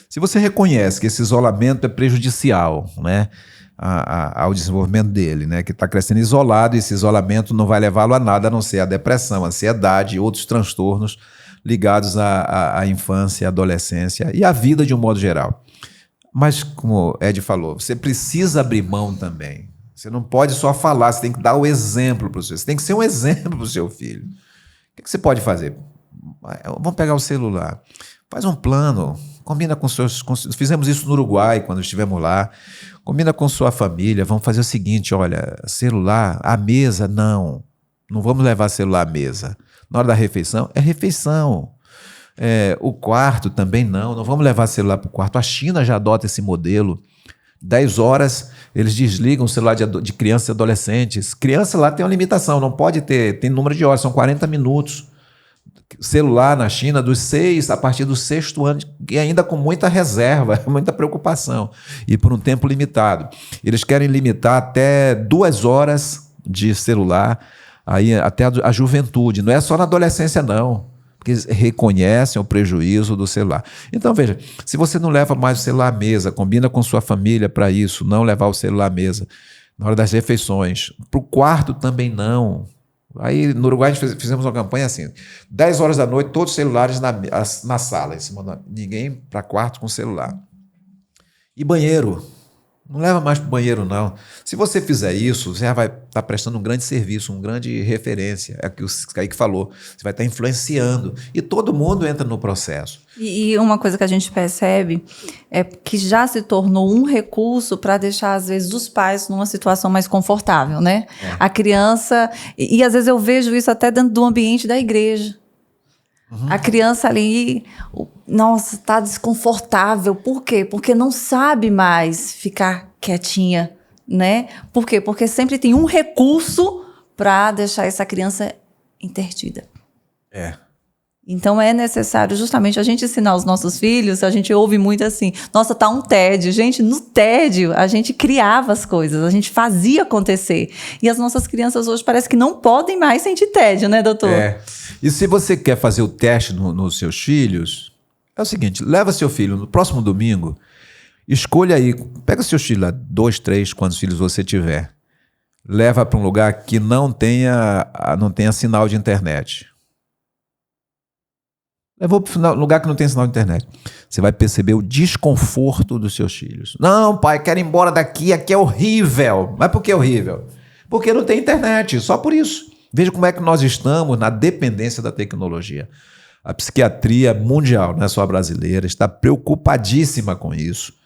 se você reconhece que esse isolamento é prejudicial, né, ao desenvolvimento dele, né, que está crescendo isolado, e esse isolamento não vai levá-lo a nada a não ser a depressão, a ansiedade e outros transtornos ligados à infância, à adolescência e à vida de um modo geral. Mas, como o Ed falou, você precisa abrir mão também. Você não pode só falar, você tem que dar o exemplo para o seu filho. Você tem que ser um exemplo para o seu filho. O que você pode fazer? Vamos pegar o celular. Faz um plano, combina com seus... Fizemos isso no Uruguai, quando estivemos lá. Combina com sua família, vamos fazer o seguinte, olha, celular, à mesa, não vamos levar celular à mesa. Na hora da refeição, é refeição. O quarto também não vamos levar celular para o quarto. A China já adota esse modelo. 10 horas, eles desligam o celular de crianças e adolescentes. Criança lá tem uma limitação, não pode ter, tem número de horas, são 40 minutos. Celular na China, a partir do 6º ano, e ainda com muita reserva, muita preocupação, e por um tempo limitado. Eles querem limitar até 2 horas de celular, aí até a juventude, não é só na adolescência não, porque eles reconhecem o prejuízo do celular. Então, veja, se você não leva mais o celular à mesa, combina com sua família para isso, não levar o celular à mesa, na hora das refeições, para o quarto também não. Aí, no Uruguai, a gente fizemos uma campanha assim, 10 horas da noite, todos os celulares na sala, ninguém para quarto com celular. E banheiro, não leva mais para o banheiro, não. Se você fizer isso, você já vai estar prestando um grande serviço, uma grande referência. É o que o Kaique falou. Você vai estar influenciando. E todo mundo entra no processo. E uma coisa que a gente percebe é que já se tornou um recurso para deixar, às vezes, os pais numa situação mais confortável, né? A criança... E às vezes eu vejo isso até dentro do ambiente da igreja. A criança ali, nossa, está desconfortável. Por quê? Porque não sabe mais ficar quietinha, né? Por quê? Porque sempre tem um recurso para deixar essa criança interdita. Então é necessário justamente a gente ensinar os nossos filhos. A gente ouve muito assim, nossa, tá um tédio. Gente, no tédio a gente criava as coisas, a gente fazia acontecer. E as nossas crianças hoje parece que não podem mais sentir tédio, né, doutor? E se você quer fazer o teste nos seus filhos, é o seguinte, leva seu filho no próximo domingo, escolha aí, pega seus filhos lá, 2, 3, quantos filhos você tiver, leva para um lugar que não tenha sinal de internet. Levou para um lugar que não tem sinal de internet. Você vai perceber o desconforto dos seus filhos. Não, pai, quero ir embora daqui, aqui é horrível. Mas por que horrível? Porque não tem internet, só por isso. Veja como é que nós estamos na dependência da tecnologia. A psiquiatria mundial, não é só a brasileira, está preocupadíssima com isso.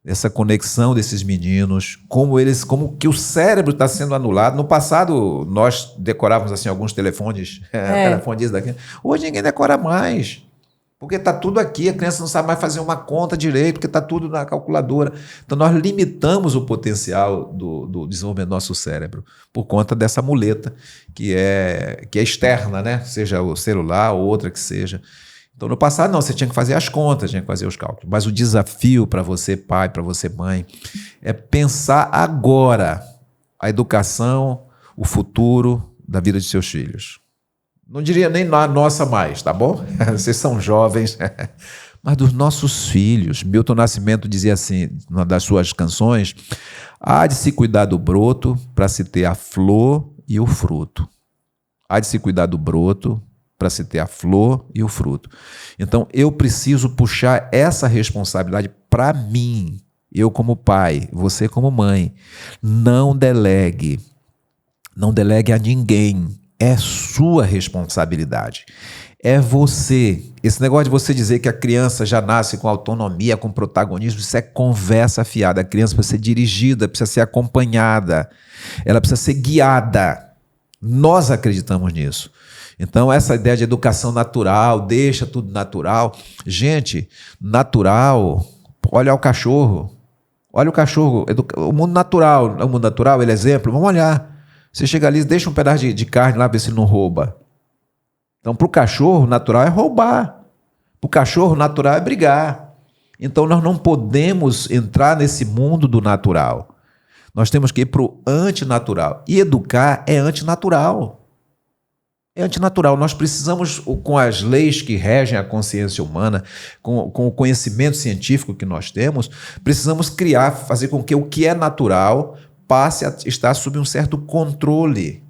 Essa conexão desses meninos, como que o cérebro está sendo anulado. No passado, nós decorávamos assim alguns telefones, telefones daqui. Hoje ninguém decora mais, porque está tudo aqui, a criança não sabe mais fazer uma conta direito, porque está tudo na calculadora. Então nós limitamos o potencial do desenvolvimento do nosso cérebro por conta dessa muleta que é externa, né? Seja o celular ou outra que seja. Então, no passado, não, você tinha que fazer as contas, tinha que fazer os cálculos. Mas o desafio para você, pai, para você, mãe, é pensar agora a educação, o futuro da vida de seus filhos. Não diria nem na nossa mais, tá bom? Vocês são jovens, mas dos nossos filhos. Milton Nascimento dizia assim, numa das suas canções, há de se cuidar do broto para se ter a flor e o fruto. Há de se cuidar do broto para se ter a flor e o fruto. Então, eu preciso puxar essa responsabilidade para mim, eu como pai, você como mãe. Não delegue a ninguém, é sua responsabilidade. É você. Esse negócio de você dizer que a criança já nasce com autonomia, com protagonismo, isso é conversa fiada. A criança precisa ser dirigida, precisa ser acompanhada, ela precisa ser guiada. Nós acreditamos nisso. Então, essa ideia de educação natural, deixa tudo natural. Gente, natural, olha o cachorro. Olha o cachorro. O mundo natural, ele é exemplo. Vamos olhar. Você chega ali, deixa um pedaço de carne lá, ver se não rouba. Então, para o cachorro, natural é roubar. Para o cachorro, natural é brigar. Então, nós não podemos entrar nesse mundo do natural. Nós temos que ir para o antinatural. E educar é antinatural. É antinatural. Nós precisamos, com as leis que regem a consciência humana, com o conhecimento científico que nós temos, precisamos fazer com que o que é natural passe a estar sob um certo controle.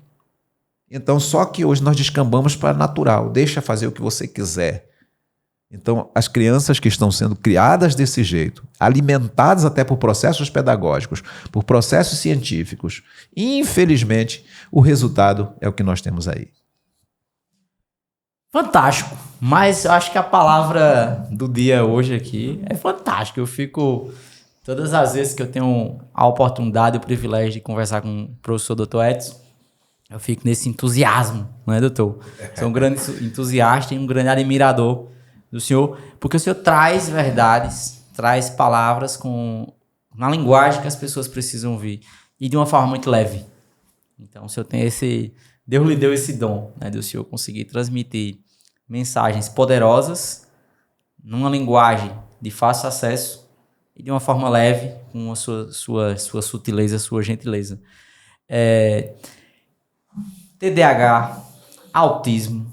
Então, só que hoje nós descambamos para natural. Deixa fazer o que você quiser. Então, as crianças que estão sendo criadas desse jeito, alimentadas até por processos pedagógicos, por processos científicos, infelizmente, o resultado é o que nós temos aí. Fantástico, mas eu acho que a palavra do dia hoje aqui é fantástico. Eu fico, todas as vezes que eu tenho a oportunidade e o privilégio de conversar com o professor Dr. Edson, eu fico nesse entusiasmo, não é, doutor? Sou um grande entusiasta e um grande admirador do senhor, porque o senhor traz verdades, traz palavras na linguagem que as pessoas precisam ouvir e de uma forma muito leve. Então, o senhor tem Deus lhe deu esse dom, né, do senhor conseguir transmitir mensagens poderosas numa linguagem de fácil acesso e de uma forma leve, com a sua sutileza, sua gentileza. TDAH, autismo,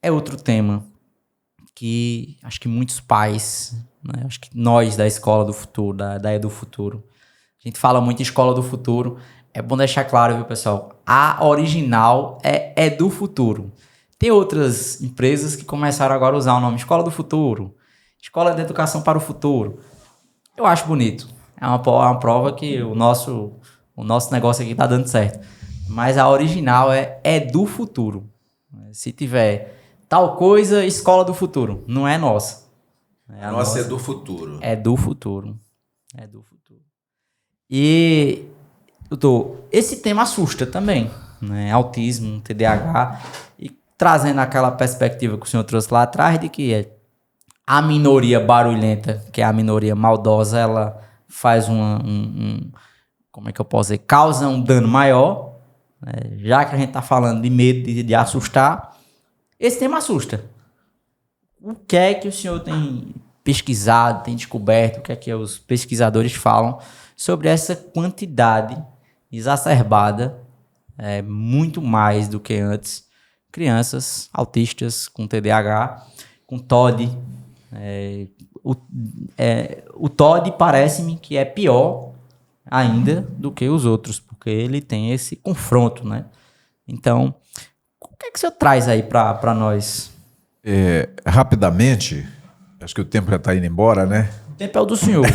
é outro tema que acho que muitos pais, né, acho que nós da Escola do Futuro, da Edu Futuro, a gente fala muito em Escola do Futuro. É bom deixar claro, viu, pessoal? A original é Edu Futuro. Tem outras empresas que começaram agora a usar o nome Escola do Futuro, Escola de Educação para o Futuro. Eu acho bonito. É uma prova que o nosso negócio aqui está dando certo. Mas a original é Edu Futuro. Se tiver tal coisa, Escola do Futuro. Não é nossa. Nossa é do futuro. É do futuro. É do futuro. E... doutor, esse tema assusta também, né? Autismo, TDAH, e trazendo aquela perspectiva que o senhor trouxe lá atrás de que a minoria barulhenta, que é a minoria maldosa, ela faz como é que eu posso dizer, causa um dano maior, né? Já que a gente está falando de medo, de assustar, esse tema assusta. O que é que o senhor tem pesquisado, tem descoberto, o que é que os pesquisadores falam sobre essa quantidade exacerbada, muito mais do que antes, crianças autistas com TDAH, com TOD. O TOD parece-me que é pior ainda do que os outros, porque ele tem esse confronto, né? Então, o que é que o senhor traz aí para nós? Rapidamente, acho que o tempo já está indo embora, né? O tempo é o do senhor.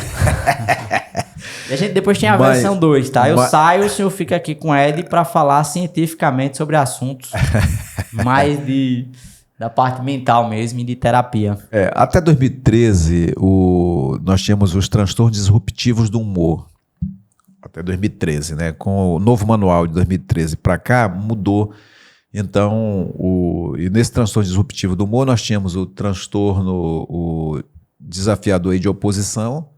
E a gente depois tem a versão 2, tá? Eu saio, o senhor fica aqui com o Ed para falar cientificamente sobre assuntos mais da parte mental mesmo e de terapia. Até 2013, nós tínhamos os transtornos disruptivos do humor. Até 2013, né? Com o novo manual de 2013 para cá, mudou. Então, e nesse transtorno disruptivo do humor, nós tínhamos o transtorno desafiador de oposição,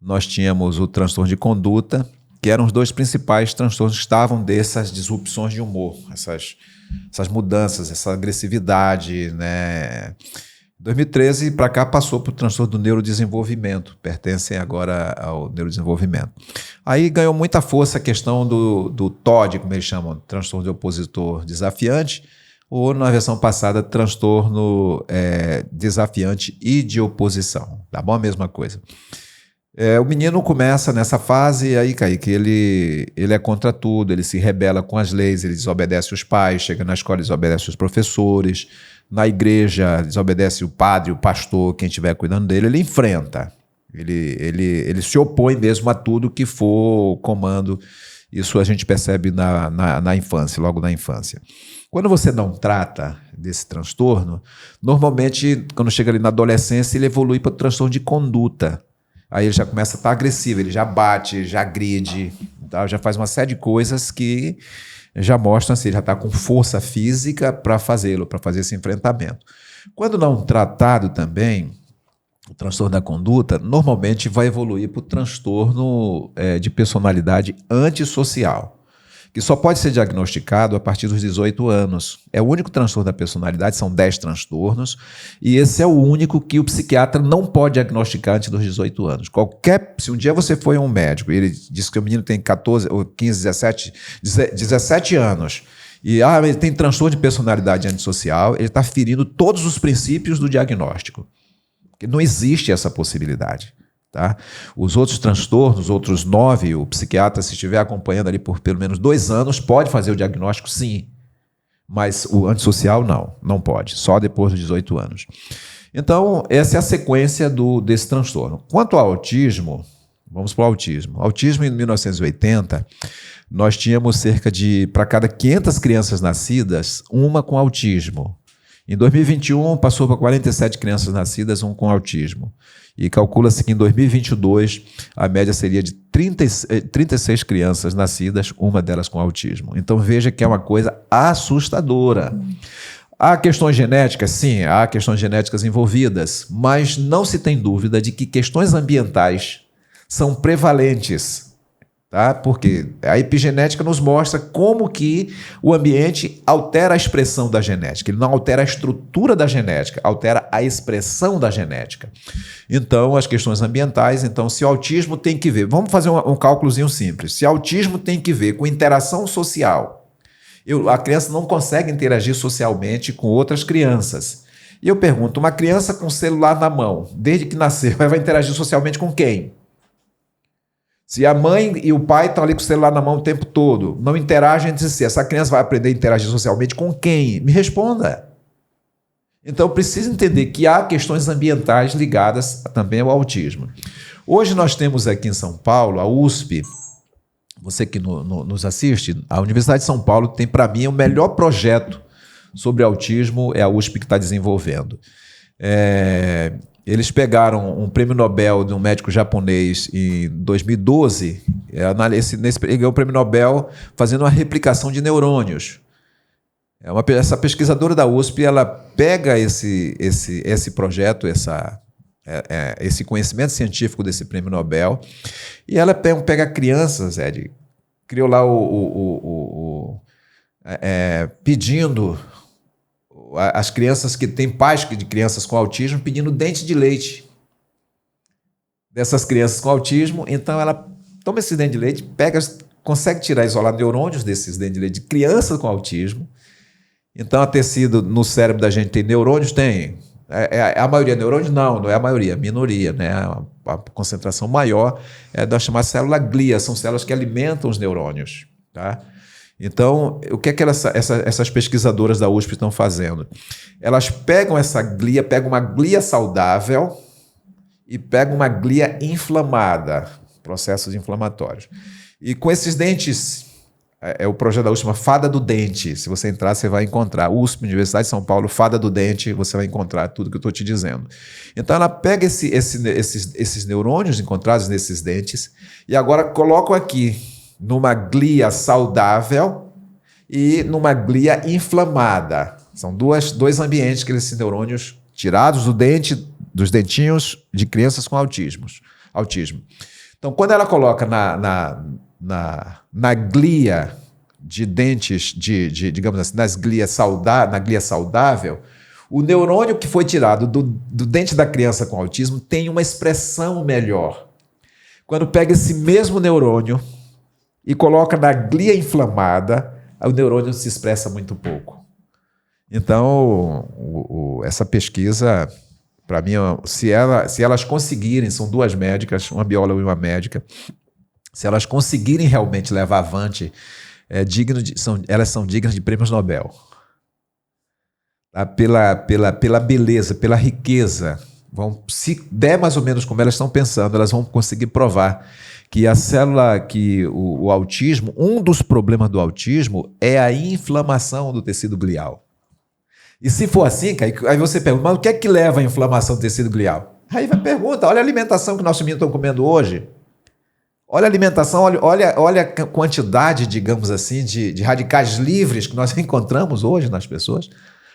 nós tínhamos o transtorno de conduta, que eram os dois principais transtornos que estavam dessas disrupções de humor, essas mudanças, essa agressividade, né? 2013 para cá passou para o transtorno do neurodesenvolvimento, pertencem agora ao neurodesenvolvimento. Aí ganhou muita força a questão do TOD, como eles chamam, transtorno de opositor desafiante, ou na versão passada, transtorno desafiante e de oposição, tá bom? A mesma coisa. O menino começa nessa fase, aí, Kaique, ele é contra tudo, ele se rebela com as leis, ele desobedece os pais, chega na escola, desobedece os professores, na igreja, desobedece o padre, o pastor, quem estiver cuidando dele, ele enfrenta. Ele se opõe mesmo a tudo que for comando. Isso a gente percebe na infância, logo na infância. Quando você não trata desse transtorno, normalmente, quando chega ali na adolescência, ele evolui para o transtorno de conduta. Aí ele já começa a estar agressivo, ele já bate, já agride, tá? Já faz uma série de coisas que já mostram assim, já está com força física para fazê-lo, para fazer esse enfrentamento. Quando não tratado também, o transtorno da conduta normalmente vai evoluir para o transtorno de personalidade antissocial, que só pode ser diagnosticado a partir dos 18 anos. É o único transtorno da personalidade, são 10 transtornos, e esse é o único que o psiquiatra não pode diagnosticar antes dos 18 anos. Se um dia você foi a um médico e ele disse que o menino tem 14, ou 15, 17 anos, e ele tem transtorno de personalidade antissocial, ele está ferindo todos os princípios do diagnóstico. Porque não existe essa possibilidade. Tá? Os outros transtornos, outros 9, o psiquiatra, se estiver acompanhando ali por pelo menos 2 anos, pode fazer o diagnóstico, sim. Mas o antissocial, não pode. Só depois dos 18 anos. Então, essa é a sequência desse transtorno. Quanto ao autismo, vamos para o autismo. Autismo, em 1980, nós tínhamos para cada 500 crianças nascidas, uma com autismo. Em 2021, passou para 47 crianças nascidas, um com autismo. E calcula-se que em 2022 a média seria de 36 crianças nascidas, uma delas com autismo. Então veja que é uma coisa assustadora. Há questões genéticas? Sim, há questões genéticas envolvidas, mas não se tem dúvida de que questões ambientais são prevalentes. Tá? Porque a epigenética nos mostra como que o ambiente altera a expressão da genética. Ele não altera a estrutura da genética, altera a expressão da genética. Então, as questões ambientais, se o autismo tem que ver, vamos fazer um cálculozinho simples, se autismo tem que ver com interação social, a criança não consegue interagir socialmente com outras crianças. E eu pergunto, uma criança com celular na mão, desde que nasceu, vai interagir socialmente com quem? Se a mãe e o pai estão ali com o celular na mão o tempo todo, não interagem entre si, essa criança vai aprender a interagir socialmente com quem? Me responda. Então, precisa entender que há questões ambientais ligadas também ao autismo. Hoje nós temos aqui em São Paulo, a USP, você que nos assiste, a Universidade de São Paulo tem, para mim, o melhor projeto sobre autismo, é a USP que está desenvolvendo. Eles pegaram um prêmio Nobel de um médico japonês em 2012, ele ganhou o prêmio Nobel fazendo uma replicação de neurônios. Essa pesquisadora da USP, ela pega esse projeto, esse conhecimento científico desse prêmio Nobel, e ela pega crianças, criou lá pedindo as crianças que têm pais de crianças com autismo pedindo dente de leite dessas crianças com autismo. Então ela toma esse dente de leite, consegue isolar neurônios desses dentes de leite de crianças com autismo. Então a tecido no cérebro da gente tem neurônios? Tem. A maioria neurônios? Não é a maioria, a minoria, né? A concentração maior é da chamada célula glia, são células que alimentam os neurônios, tá? Então, o que essas pesquisadoras da USP estão fazendo? Elas pegam pegam uma glia saudável e pegam uma glia inflamada. processos inflamatórios. E com esses dentes, o projeto da USP chama Fada do Dente. Se você entrar, você vai encontrar. USP, Universidade de São Paulo, Fada do Dente, você vai encontrar tudo que eu estou te dizendo. Então ela pega esses neurônios encontrados nesses dentes e agora coloca aqui numa glia saudável e numa glia inflamada. São dois ambientes que esses neurônios tirados do dente, dos dentinhos de crianças com autismo. Então, quando ela coloca na glia de dentes, digamos assim, na glia saudável, o neurônio que foi tirado do dente da criança com autismo tem uma expressão melhor. Quando pega esse mesmo neurônio e coloca na glia inflamada, o neurônio se expressa muito pouco. Então, essa pesquisa, para mim, se elas conseguirem, são duas médicas, uma bióloga e uma médica, se elas conseguirem realmente levar avante, elas são dignas de prêmios Nobel. Tá? Pela beleza, pela riqueza. Se der mais ou menos como elas estão pensando, elas vão conseguir provar que a célula, que o autismo, um dos problemas do autismo é a inflamação do tecido glial. E se for assim, aí você pergunta, mas o que é que leva à inflamação do tecido glial? Aí vai pergunta, olha a alimentação que nossos meninos estão comendo hoje. Olha a alimentação, olha a quantidade, digamos assim, de radicais livres que nós encontramos hoje nas pessoas.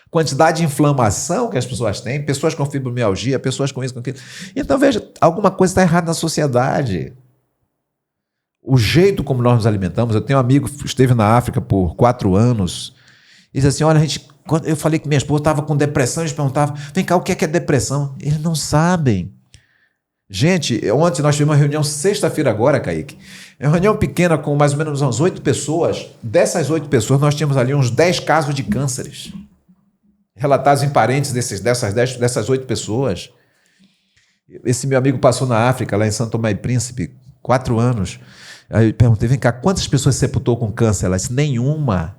Quantidade de inflamação que as pessoas têm, pessoas com fibromialgia, pessoas com isso, com aquilo. Então, veja, alguma coisa está errada na sociedade. O jeito como nós nos alimentamos, eu tenho um amigo que esteve na África por 4 anos, e disse assim, olha, quando eu falei que minha esposa estava com depressão, eles perguntavam, vem cá, o que é depressão? Eles não sabem. Gente, ontem nós tivemos uma reunião, sexta-feira agora, Kaique, é uma reunião pequena com mais ou menos umas 8 pessoas. Dessas 8 pessoas, nós tínhamos ali uns 10 casos de cânceres, relatados em parentes dessas 8 pessoas. Esse meu amigo passou na África, lá em São Tomé e Príncipe, 4 anos. Aí eu perguntei, vem cá, quantas pessoas sepultou com câncer? Ela disse, nenhuma.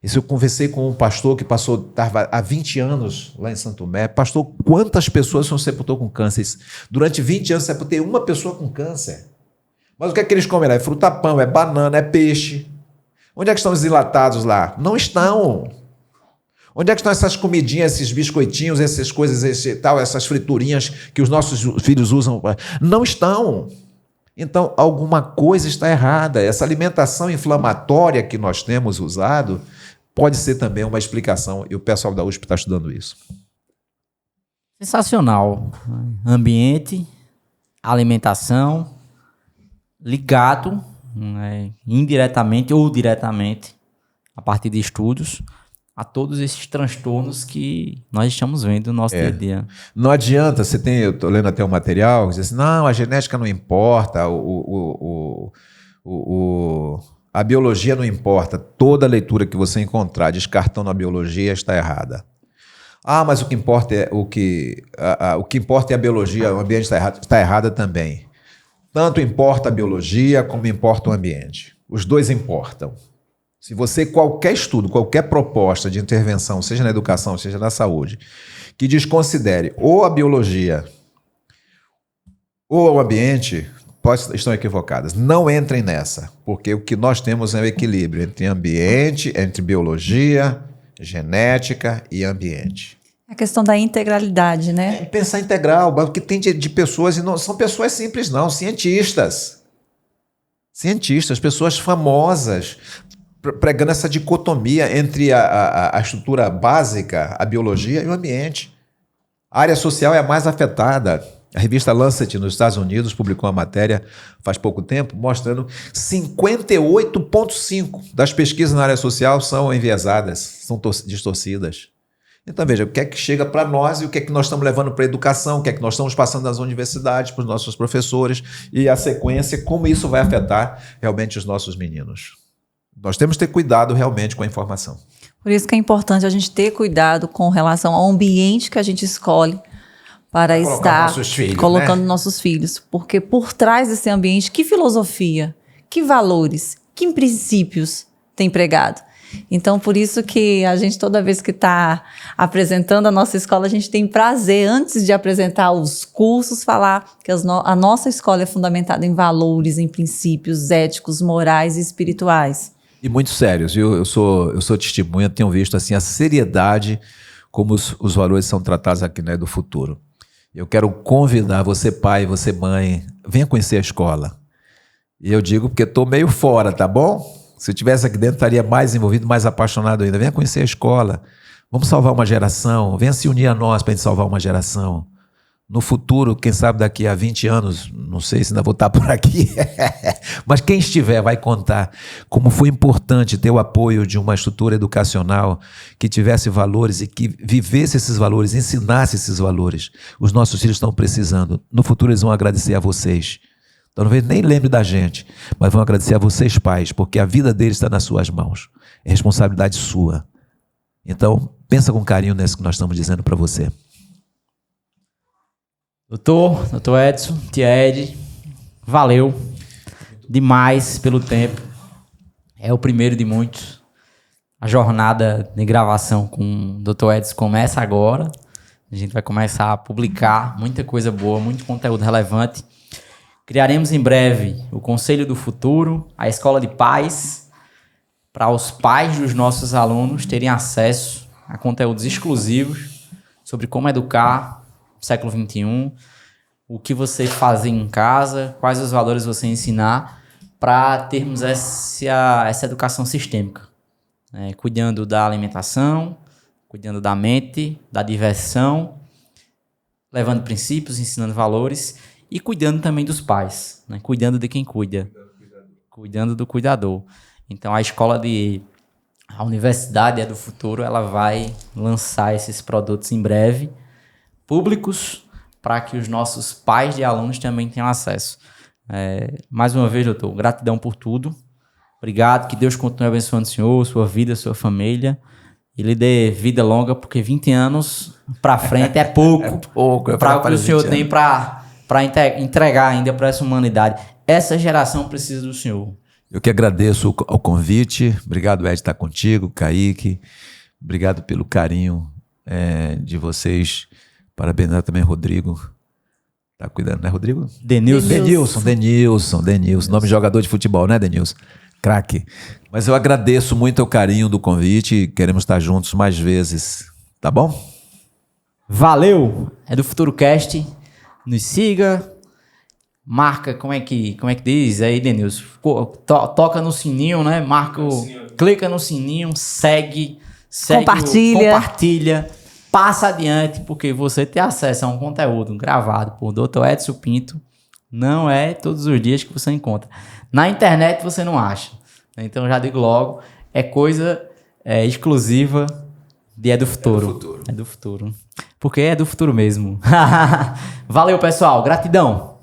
Isso eu conversei com um pastor que estava há 20 anos lá em Santo Tomé. Pastor, quantas pessoas são sepultou com câncer? Durante 20 anos sepultei uma pessoa com câncer. Mas o que é que eles comem lá? É fruta-pão, é banana, é peixe. Onde é que estão os enlatados lá? Não estão. Onde é que estão essas comidinhas, esses biscoitinhos, essas coisas, essas friturinhas que os nossos filhos usam? Não estão. Então, alguma coisa está errada. Essa alimentação inflamatória que nós temos usado pode ser também uma explicação, e o pessoal da USP está estudando isso. Sensacional. Ambiente, alimentação, ligado, indiretamente ou diretamente, a partir de estudos, a todos esses transtornos que nós estamos vendo no nosso dia a dia. Não adianta, eu estou lendo até o material, que diz assim, não, a genética não importa, a biologia não importa. Toda leitura que você encontrar descartando a biologia está errada. Ah, mas o que importa é o que importa é a biologia, o ambiente está errada também. Tanto importa a biologia como importa o ambiente. Os dois importam. Se você, qualquer estudo, qualquer proposta de intervenção, seja na educação, seja na saúde, que desconsidere ou a biologia ou o ambiente, estão equivocadas. Não entrem nessa, porque o que nós temos é o equilíbrio entre ambiente, entre biologia, genética e ambiente. A questão da integralidade, né? Pensar integral, o que tem de pessoas, e não são pessoas simples não, cientistas, pessoas famosas, pregando essa dicotomia entre a estrutura básica, a biologia e o ambiente. A área social é a mais afetada. A revista Lancet, nos Estados Unidos, publicou uma matéria faz pouco tempo, mostrando 58,5% das pesquisas na área social são enviesadas, são distorcidas. Então, veja, o que é que chega para nós e o que é que nós estamos levando para a educação, o que é que nós estamos passando nas universidades, para os nossos professores, e a sequência, como isso vai afetar realmente os nossos meninos. Nós temos que ter cuidado realmente com a informação. Por isso que é importante a gente ter cuidado com relação ao ambiente que a gente escolhe para estar colocando nossos filhos. Porque por trás desse ambiente, que filosofia, que valores, que princípios tem pregado? Então, por isso que a gente, toda vez que está apresentando a nossa escola, a gente tem prazer, antes de apresentar os cursos, falar que a nossa escola é fundamentada em valores, em princípios éticos, morais e espirituais. E muito sérios, viu? Eu sou testemunha, tenho visto assim a seriedade como os valores são tratados aqui na EduFuturo. Eu quero convidar você, pai, você, mãe, venha conhecer a escola. E eu digo porque estou meio fora, tá bom? Se eu estivesse aqui dentro, estaria mais envolvido, mais apaixonado ainda. Venha conhecer a escola. Vamos salvar uma geração. Venha se unir a nós para a gente salvar uma geração. No futuro, quem sabe daqui a 20 anos, não sei se ainda vou estar por aqui, mas quem estiver vai contar como foi importante ter o apoio de uma estrutura educacional que tivesse valores e que vivesse esses valores, ensinasse esses valores. Os nossos filhos estão precisando. No futuro eles vão agradecer a vocês. Talvez nem lembre da gente, mas vão agradecer a vocês, pais, porque a vida deles está nas suas mãos. É responsabilidade sua. Então, pensa com carinho nisso que nós estamos dizendo para você. Doutor Edson, tia Ed, valeu demais pelo tempo. É o primeiro de muitos. A jornada de gravação com o Dr. Edson começa agora. A gente vai começar a publicar muita coisa boa, muito conteúdo relevante. Criaremos em breve o Conselho do Futuro, a Escola de Pais, para os pais dos nossos alunos terem acesso a conteúdos exclusivos sobre como educar século XXI, o que você fazer em casa, quais os valores você ensinar, para termos essa educação sistêmica, cuidando da alimentação, cuidando da mente, da diversão, levando princípios, ensinando valores e cuidando também dos pais, cuidando de quem cuida, cuidando do cuidador. Então a Universidade EduFuturo, ela vai lançar esses produtos em breve, públicos, para que os nossos pais de alunos também tenham acesso. Mais uma vez, doutor, gratidão por tudo. Obrigado, que Deus continue abençoando o senhor, sua vida, sua família, e lhe dê vida longa, porque 20 anos para frente é pouco, é pouco para o que o senhor tem para entregar ainda para essa humanidade. Essa geração precisa do senhor. Eu que agradeço o convite. Obrigado, Ed, estar contigo, Kaique. Obrigado pelo carinho de vocês. Parabenizar também Rodrigo. Tá cuidando, né, Rodrigo? Denilson. Nome de jogador de futebol, né, Denilson? Craque. Mas eu agradeço muito o carinho do convite e queremos estar juntos mais vezes. Tá bom? Valeu! EduFuturo Cast. Nos siga. Marca, como é que diz aí, Denilson? Toca no sininho, né? Clica no sininho, segue compartilha. Passa adiante, porque você ter acesso a um conteúdo gravado por Dr. Edson Pinto não é todos os dias que você encontra. Na internet você não acha. Então já digo logo, é coisa exclusiva de EduFuturo. EduFuturo. Porque é do futuro mesmo. Valeu, pessoal. Gratidão.